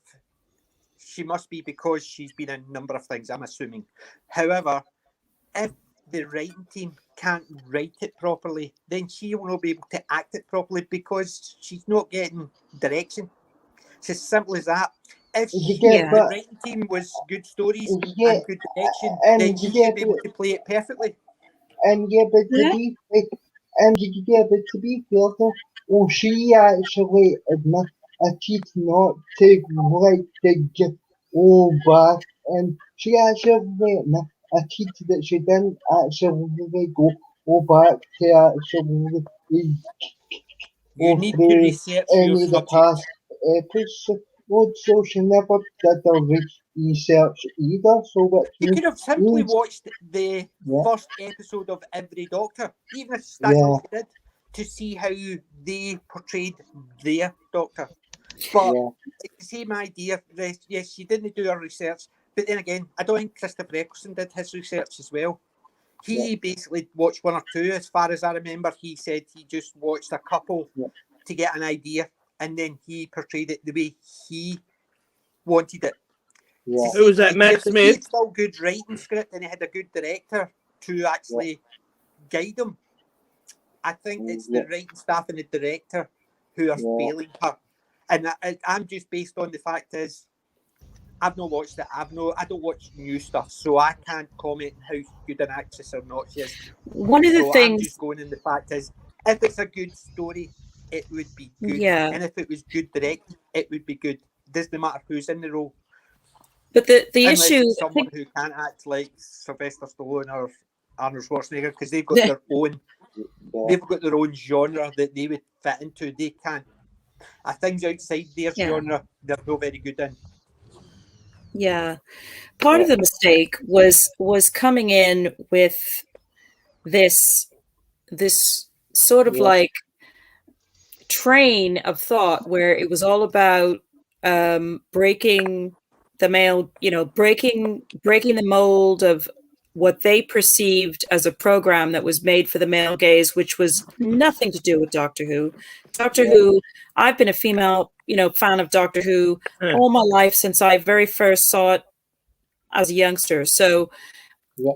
S1: she must be, because she's been in a number of things, I'm assuming. However, if the writing team can't write it properly, then she will not be able to act it properly, because she's not getting direction. It's as simple as that. If the writing team was good stories and good direction, then she should be able to play it perfectly.
S6: But to be fair though, she actually admitted not to like to go back, and she actually admitted that she didn't actually go back to actually
S1: You need to research your
S6: any of the
S1: subject.
S6: past episodes, so she never did the research either. So
S1: You could have simply watched the first episode of every Doctor, even if that's all she did, to see how they portrayed their Doctor. But it's the same idea. Yes, she didn't do her research, but then again, I don't think Christopher Eccleston did his research as well. He basically watched one or two, as far as I remember. He said he just watched a couple to get an idea, and then he portrayed it the way he wanted it.
S5: Who was that, Matt Smith?
S1: It's still good writing script, and he had a good director to actually guide him. I think it's the writing staff and the director who are failing her. And I'm just based on the fact is, I've not watched it. I don't watch new stuff, so I can't comment on how good an actress or not she is.
S2: One of the things
S1: I'm just going in the fact is, if it's a good story, it would be good.
S2: Yeah.
S1: And if it was good directed, it would be good. Doesn't matter who's in the role.
S2: But the
S1: Unless
S2: issue,
S1: it's someone who can't act like Sylvester Stallone or Arnold Schwarzenegger, because they've got their own, they've got their own genre that they would fit into. They can't. Things outside their genre, they're not very good in.
S2: Yeah, part of the mistake was coming in with this sort of like train of thought where it was all about breaking the male, breaking the mold of what they perceived as a program that was made for the male gaze, which was nothing to do with Doctor Who. Doctor Who, I've been a female, fan of Doctor Who all my life since I very first saw it as a youngster. So,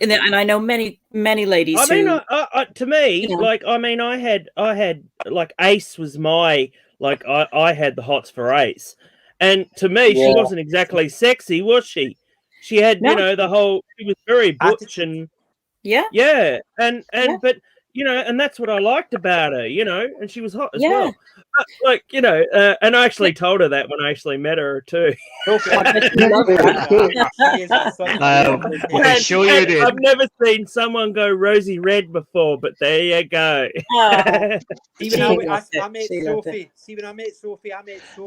S2: and I know many ladies.
S5: I mean, to me, I had like Ace was my I had the hots for Ace, and to me, she wasn't exactly sexy, was she? She had, the whole. She was very butch and but and that's what I liked about her, and she was hot as well. But, and I actually told her that when I actually met her too.
S4: I'm sure you did.
S5: I've never seen someone go rosy red before, but there you go.
S1: I met Sophie. See, when I met Sophie,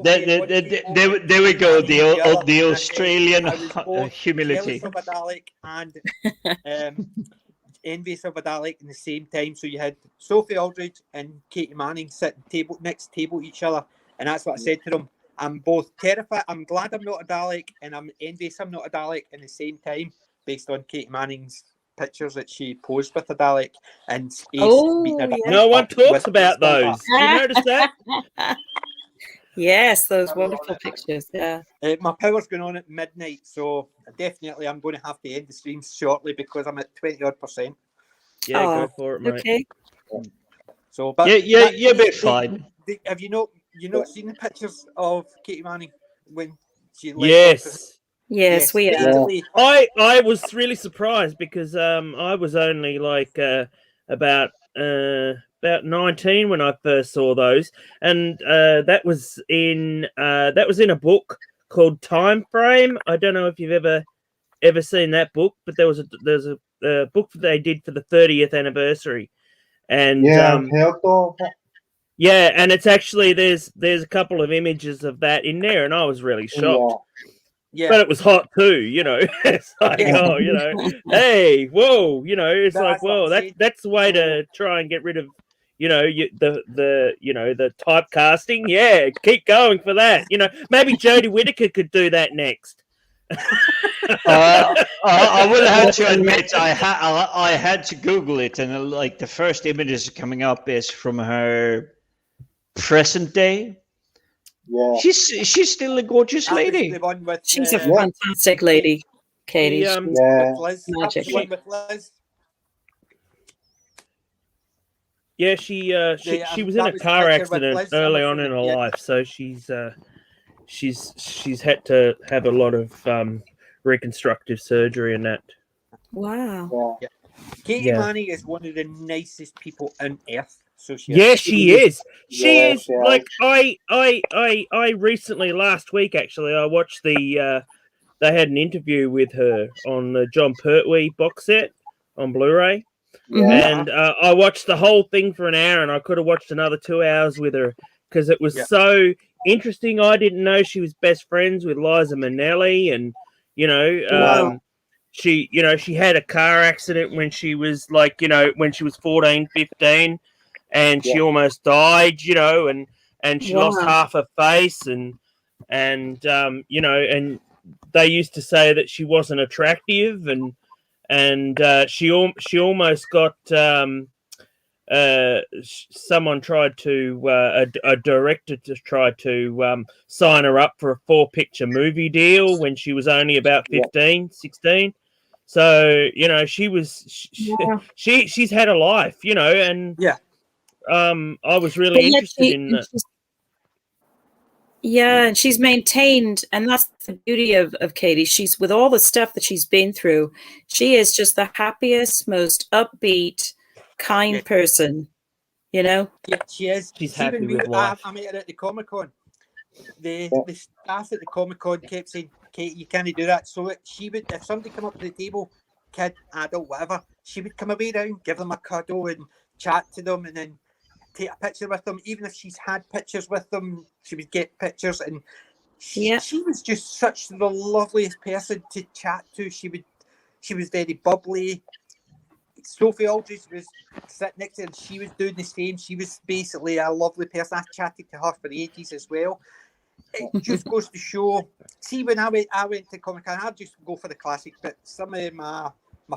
S4: There we go. The Australian humility.
S1: Jealous of a Dalek and envious of a Dalek in the same time. So you had Sophie Aldridge and Katie Manning sitting next table to each other, and that's what I said to them. I'm both terrified. I'm glad I'm not a Dalek, and I'm envious I'm not a Dalek in the same time, based on Katie Manning's pictures that she posed with a Dalek and Ace beating a Dalek.
S5: No one talks about those. You notice that?
S2: Yes, those wonderful pictures. Yeah.
S1: My power's going on at midnight, so definitely I'm going to have to end the stream shortly because I'm at 20%.
S5: Yeah, go for it, mate.
S2: Okay.
S1: So, but
S4: you'll be fine.
S1: Have you not seen the pictures of Katie Manning when she left?
S2: Yes, we have.
S5: I was really surprised because I was only about 19 when I first saw those, and that was in a book called Time Frame. I don't know if you've ever seen that book, but there's a book that they did for the 30th anniversary, and
S6: I've heard of it.
S5: Yeah, and it's actually there's a couple of images of that in there, and I was really shocked.
S1: Yeah.
S5: But it was hot too, you know. It's like, oh, you know, hey, whoa, you know, it's like, whoa, that's the way to try and get rid of, you know, the typecasting. Yeah, keep going for that. You know, maybe Jodie Whittaker could do that next.
S4: I will have to admit, I had to Google it, and like the first images coming up is from her present day.
S6: Yeah.
S4: She's still a gorgeous lady.
S1: The one with,
S2: She's a fantastic lady, Katie.
S1: With Liz.
S2: Magic.
S1: The one with Liz.
S5: Yeah, she was in a car accident early on in her life, so she's had to have a lot of reconstructive surgery and that.
S2: Wow.
S1: Yeah. Katie Manning is one of the nicest people on earth. So she
S5: is. She is. Like I recently, last week actually, I watched they had an interview with her on the John Pertwee box set on Blu-ray. And I watched the whole thing for an hour, and I could have watched another 2 hours with her because it was so interesting. I didn't know she was best friends with Liza Minnelli, and you know, she had a car accident when she was when she was 14, 15, and she almost died, you know, and she lost half her face, and you know, and they used to say that she wasn't attractive, and she almost got someone tried to a director just tried to sign her up for a 4-picture movie deal when she was only about 15, 16. So you know she's had a life, you know, and I was really interested in that.
S2: Yeah, and she's maintained, and that's the beauty of Katie. She's, with all the stuff that she's been through, she is just the happiest, most upbeat, kind person, you know?
S1: Yeah, she is.
S5: She's happy with life.
S1: I met her at the Comic-Con. The staff at the Comic-Con kept saying, Katie, you can't do that. So she would, if somebody come up to the table, kid, adult, whatever, she would come away down, give them a cuddle and chat to them, and then take a picture with them. Even if she's had pictures with them, she would get pictures, and she was just such the loveliest person to chat to. She was very bubbly. Sophie Aldridge was sitting next to her, and she was doing the same. She was basically a lovely person. I chatted to her for ages as well. It just goes to show. See, when I went to Comic-Con, I'd just go for the classics, but some of my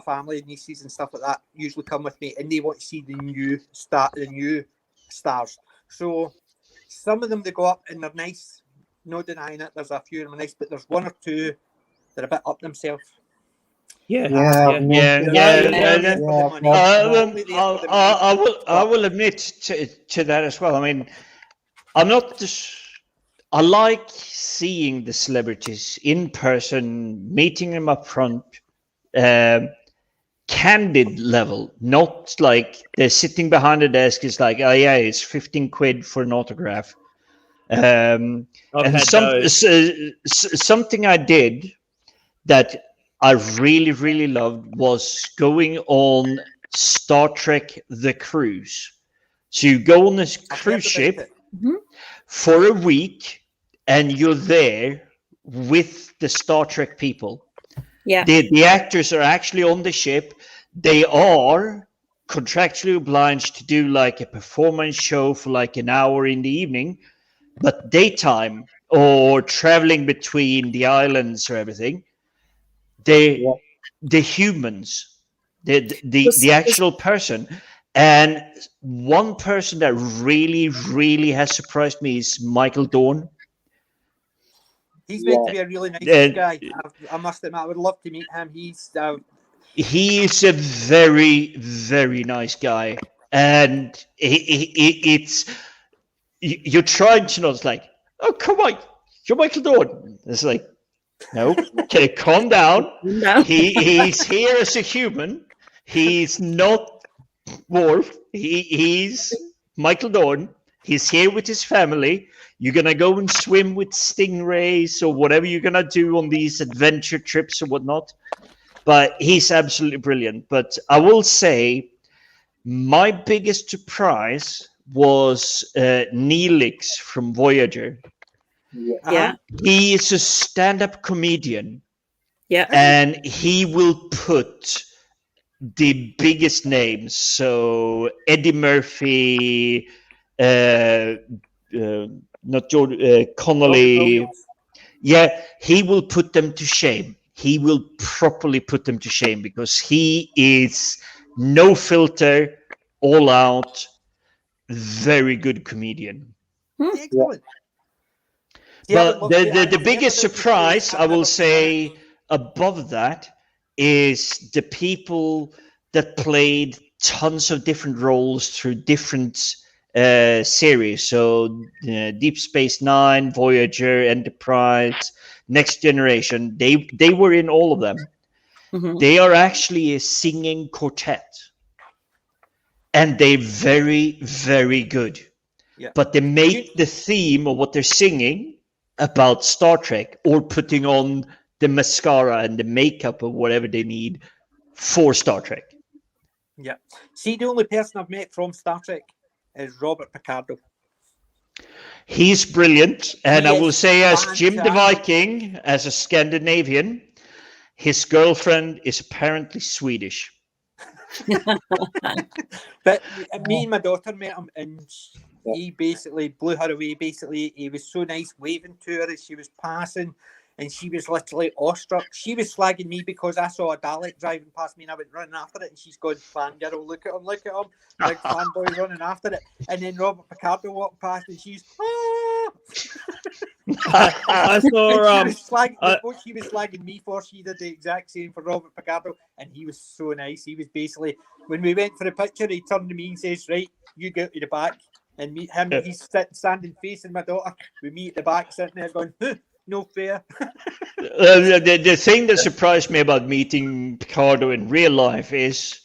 S1: family, nieces and stuff like that, usually come with me, and they want to see the new stars. So some of them, they go up and they're nice, no denying it. There's a few of them are nice, but there's one or two that are a bit up themselves.
S4: I will admit to that as well. I mean, I like seeing the celebrities in person, meeting them up front, candid level, not like they're sitting behind a desk. It's like, oh yeah, it's 15 quid for an autograph. And something I did that I really, really loved was going on Star Trek The Cruise. So you go on this cruise ship for a week, and you're there with the Star Trek people.
S2: Yeah.
S4: The actors are actually on the ship. They are contractually obliged to do like a performance show for like an hour in the evening, but daytime or traveling between the islands or everything, the humans, the actual person. And one person that really, really has surprised me is Michael Dorn.
S1: He's meant to be a really nice guy. I must admit, I would love to meet him. He's
S4: a very, very nice guy, and it's you're trying to know. It's like, oh come on, you're Michael Dorn. It's like, no, okay, calm down.
S2: No.
S4: He's here as a human. He's not Worf. He's Michael Dorn. He's here with his family. You're going to go and swim with stingrays or whatever you're going to do on these adventure trips or whatnot. But he's absolutely brilliant. But I will say my biggest surprise was Neelix from Voyager.
S2: Yeah.
S4: He is a stand-up comedian.
S2: Yeah.
S4: And he will put the biggest names. So Eddie Murphy, not Jordan, Connolly. Yeah, he will put them to shame. He will properly put them to shame because he is no filter, all out, very good comedian.
S1: Excellent.
S4: But the biggest surprise, I will say, above that is the people that played tons of different roles through different series. So Deep Space Nine, Voyager, Enterprise, Next Generation, they were in all of them.
S2: Mm-hmm.
S4: They are actually a singing quartet. And they're very, very good.
S1: Yeah.
S4: But they make the theme of what they're singing about Star Trek or putting on the mascara and the makeup or whatever they need for Star Trek.
S1: Yeah. See, the only person I've met from Star Trek is Robert Picardo.
S4: He's brilliant. And I will say, as Jim the
S1: fantastic.
S4: Viking, as a Scandinavian, his girlfriend is apparently Swedish.
S1: But me and my daughter met him, and he basically blew her away. Basically, he was so nice, waving to her as she was passing, and she was literally awestruck. She was slagging me because I saw a Dalek driving past me, and I went running after it, and she's going, "Fangirl, look at him, big fanboy running after it." And then Robert Picardo walked past, and she's,
S5: I saw
S1: what she was slagging me for, she did the exact same for Robert Picardo, and he was so nice. He was basically, when we went for the picture, he turned to me and says, "Right, you go to the back," and meet him. He's standing facing my daughter. We meet at the back, sitting there going, "No fair."
S4: The thing that surprised me about meeting Picardo in real life is,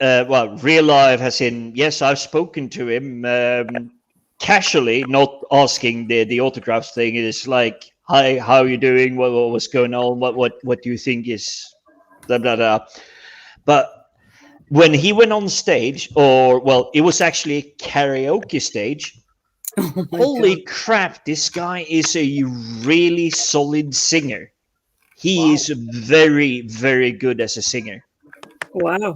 S4: real life as in, yes, I've spoken to him casually, not asking the autographs thing. It is like, "Hi, how are you doing? What's going on? What do you think is blah blah blah." But when he went on stage, it was actually a karaoke stage. Holy crap, this guy is a really solid singer. He is very, very good as a singer.
S2: Wow.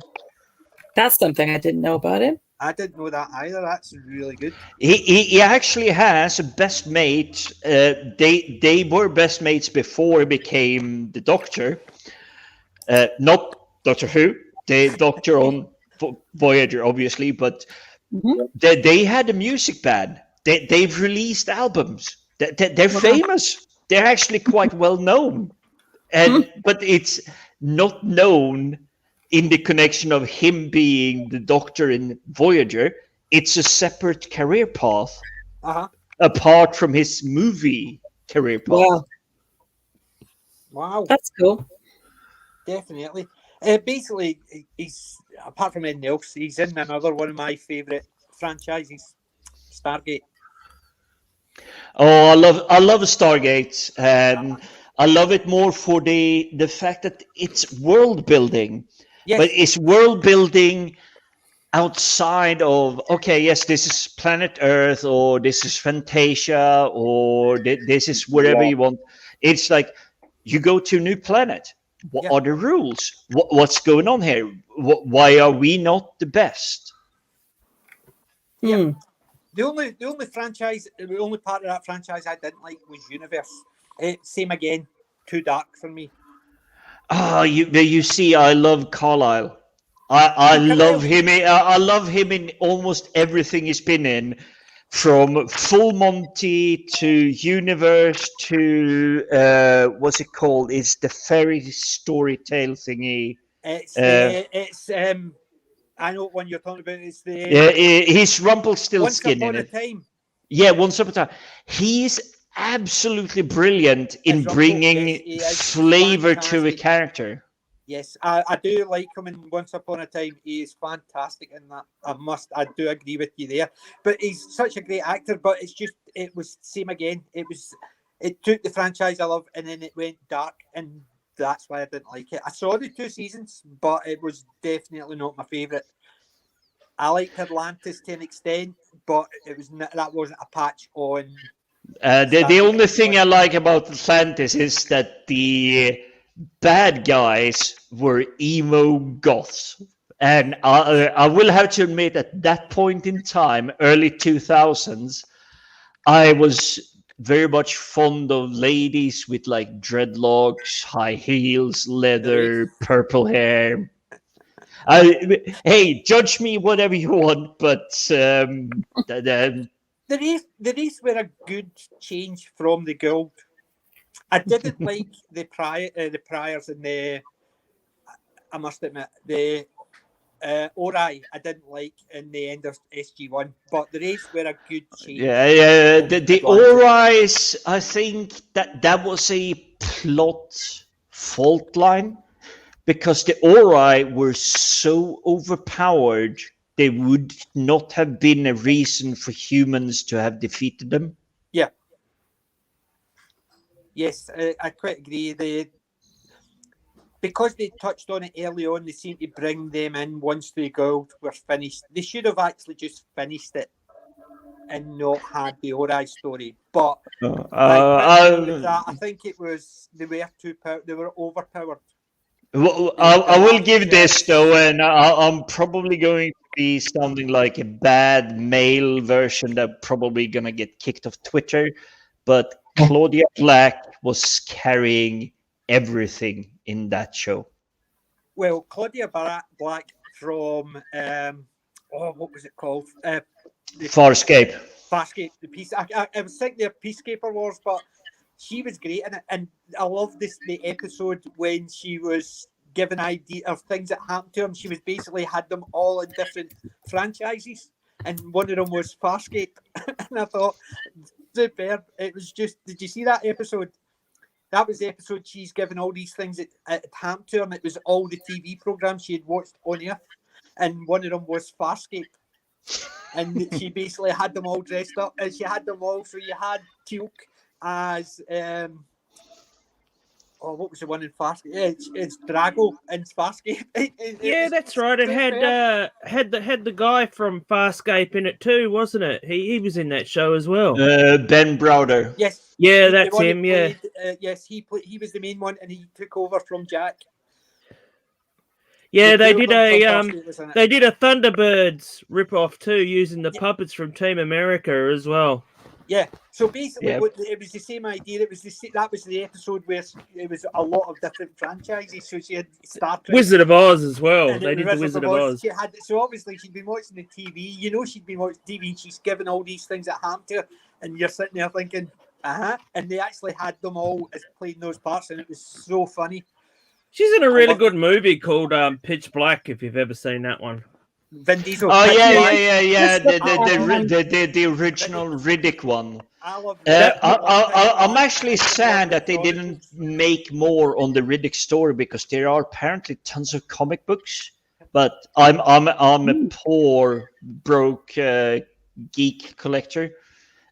S2: That's something I didn't know about him.
S1: I didn't know that either. That's really good.
S4: He actually has a best mate. They were best mates before he became the Doctor. Not Doctor Who, the Doctor on Voyager, obviously, but they had a music band. They've released albums. They're famous. They're actually quite well known, but it's not known in the connection of him being the Doctor in Voyager. It's a separate career path apart from his movie career path.
S1: Wow,
S2: that's cool.
S1: Definitely. Basically, he's, apart from anything else, he's in another one of my favourite franchises, Stargate.
S4: Oh, I love Stargate. I love it more for the fact that it's world building.
S1: Yes.
S4: But it's world building outside of, okay, yes, this is planet Earth, or this is Fantasia, or this is wherever you want. It's like you go to a new planet. What are the rules? What's going on here? Why are we not the best?
S1: Yeah. The only franchise, the only part of that franchise I didn't like was Universe. Same again, too dark for me.
S4: You see, I love Carlisle. I love him. I love him in almost everything he's been in, from Full Monty to Universe to what's it called? It's the fairy story tale thingy.
S1: It's I know what one you're talking about. It's the
S4: he's Rumpelstiltskin in it.
S1: Once Upon a Time.
S4: Yeah, Once Upon a Time. He's absolutely brilliant in bringing flavor to a character.
S1: Yes, I do like him in Once Upon a Time. He is fantastic in that. I do agree with you there. But he's such a great actor. But it was same again. It took the franchise I love, and then it went dark, and that's why I didn't like it. I saw the 2 seasons, but it was definitely not my favourite. I liked Atlantis to an extent, but it was that wasn't a patch on.
S4: The only thing I like about Atlantis is that the bad guys were emo goths. And I will have to admit, at that point in time, early 2000s, I was very much fond of ladies with like dreadlocks, high heels, leather, purple hair. Hey, judge me whatever you want, but
S1: the race were a good change from the Gold. I didn't like the priors and the. I must admit the Ori I didn't like in the end of SG1, but the race were a good change.
S4: Yeah. The Oris, I think that was a plot fault line. Because the Ori were so overpowered, they would not have been a reason for humans to have defeated them.
S1: Yeah. Yes, I quite agree. Because they touched on it early on, they seemed to bring them in once the Gold were finished. They should have actually just finished it and not had the Ori story. But I think it was they were overpowered.
S4: Well, I will give this though, and I'm probably going to be sounding like a bad male version that probably gonna get kicked off Twitter. But Claudia Black was carrying everything in that show.
S1: Well, Claudia Black from what was it called?
S4: Farscape.
S1: The piece. I was thinking they're Peacekeeper Wars, but she was great in it, and I love the episode when she was given idea of things that happened to him. She was basically had them all in different franchises, and one of them was Farscape. And I thought, superb. It was just. Did you see that episode? That was the episode she's given all these things that happened to her, and it was all the TV programs she had watched on Earth, and one of them was Farscape. And she basically had them all dressed up, and she had them all. So you had Teal'c as what was the one in Farscape? Yeah, it's Drago in Farscape.
S5: That's right. It had the guy from Farscape in it too, wasn't it? He was in that show as well.
S4: Ben Browder.
S1: Yes.
S5: Yeah, that's him. Played,
S1: yes, he was the main one, and he took over from Jack.
S5: Yeah, they did a Thunderbirds ripoff too, using the puppets from Team America as well.
S1: Yeah, so basically, it was the same idea. That was the episode where it was a lot of different franchises. So she had Star Trek,
S5: Wizard of Oz as well. They did the Wizard of Oz.
S1: So obviously she'd been watching the TV. You know, she'd been watching TV, and she's given all these things that happened to her, and you're sitting there thinking, and they actually had them all as playing those parts, and it was so funny.
S5: She's in a really good movie called Pitch Black, if you've ever seen that one.
S1: Vin Diesel.
S4: Oh, yeah. The original Riddick one.
S1: I love that.
S4: I'm actually sad that they didn't make more on the Riddick story, because there are apparently tons of comic books. But I'm a poor, broke geek collector.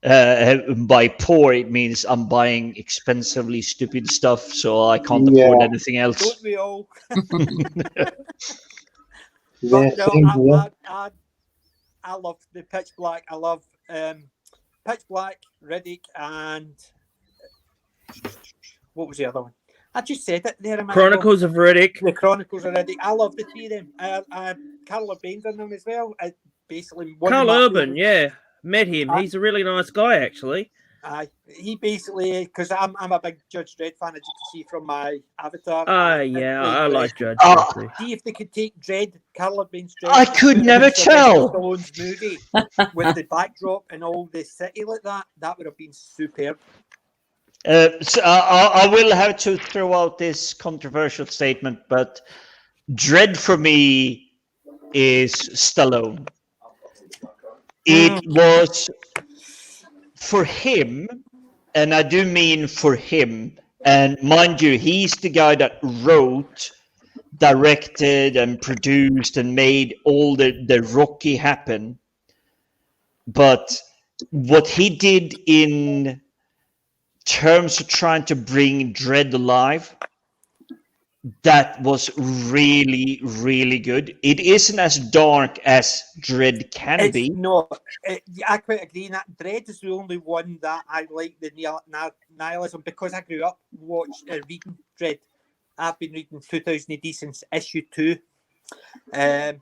S4: By poor, it means I'm buying expensively stupid stuff, so I can't afford anything else.
S1: Don't we all? I love the Pitch Black. I love Pitch Black, Riddick, and what was the other one? I just said it there.
S5: Chronicles of Riddick.
S1: The Chronicles of Riddick. I love the three of them. Carl Urban's in them as well. Basically,
S5: Carl Urban, met him. He's a really nice guy, actually.
S1: He basically, because I'm a big Judge Dredd fan, as you can see from my avatar.
S5: I like Judge.
S1: See if they could take Dredd, Carl Urban's Dredd.
S4: I could never tell.
S1: Stallone's movie with the backdrop and all the city like that. That would have been superb.
S4: So I will have to throw out this controversial statement, but Dredd for me is Stallone. It was for him, and I do mean for him, and mind you, he's the guy that wrote, directed, and produced and made all the Rocky happen. But what he did in terms of trying to bring Dredd alive that was really, really good. It isn't as dark as Dread can be.
S1: No, I quite agree. And that Dread is the only one that I like the nihilism, because I grew up reading Dread. I've been reading 2000 AD since issue 2.
S7: Have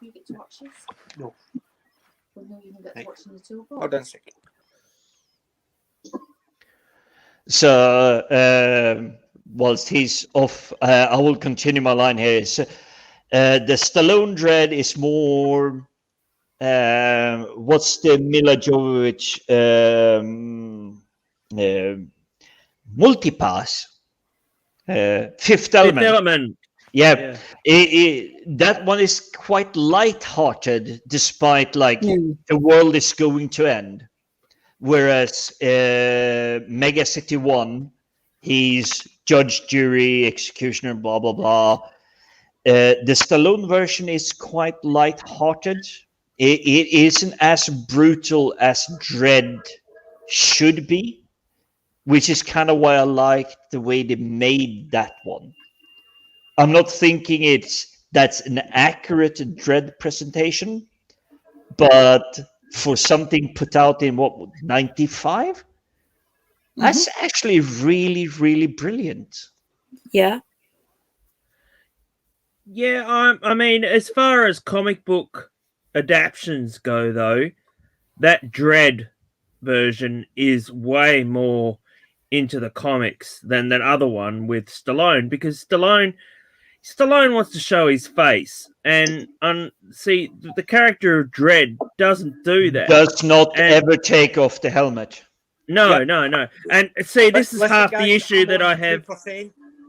S7: you get to watch this?
S1: No.
S7: Well, no, you can get to watch the 2 o'clock.
S1: Hold on a second.
S4: So, whilst he's off, I will continue my line here. So, the Stallone Dread is more. What's the Mila Jovovich multipass? Fifth Element. Yeah. That one is quite light-hearted, despite the world is going to end. Whereas Mega City 1, he's judge, jury, executioner, blah, blah, blah. The Stallone version is quite light-hearted. It isn't as brutal as Dread should be, which is kind of why I like the way they made that one. I'm not thinking that's an accurate Dread presentation, but for something put out in 95, that's actually really, really brilliant.
S2: Yeah.
S5: I mean, as far as comic book adaptions go, though, that Dread version is way more into the comics than that other one with Stallone, because Stallone wants to show his face, and see, the character of Dread doesn't do that.
S4: Does not ever take off the helmet.
S5: No. And see, this is half the issue that I have.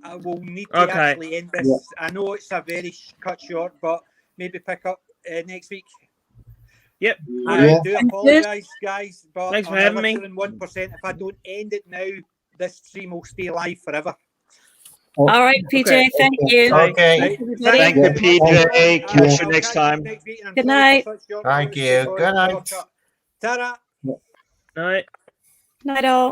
S1: I will need to actually end this. Yeah. I know it's a very cut short, but maybe pick up next week.
S5: Yep.
S1: I do apologise, guys, but
S5: thanks for having me.
S1: 1%. If I don't end it now, this stream will stay live forever.
S2: All right, PJ, thank you.
S4: Okay. Thank you, PJ. Catch you next time.
S2: Good night.
S3: Thank you. Good night.
S1: Ta-ra.
S5: Night.
S2: Night all.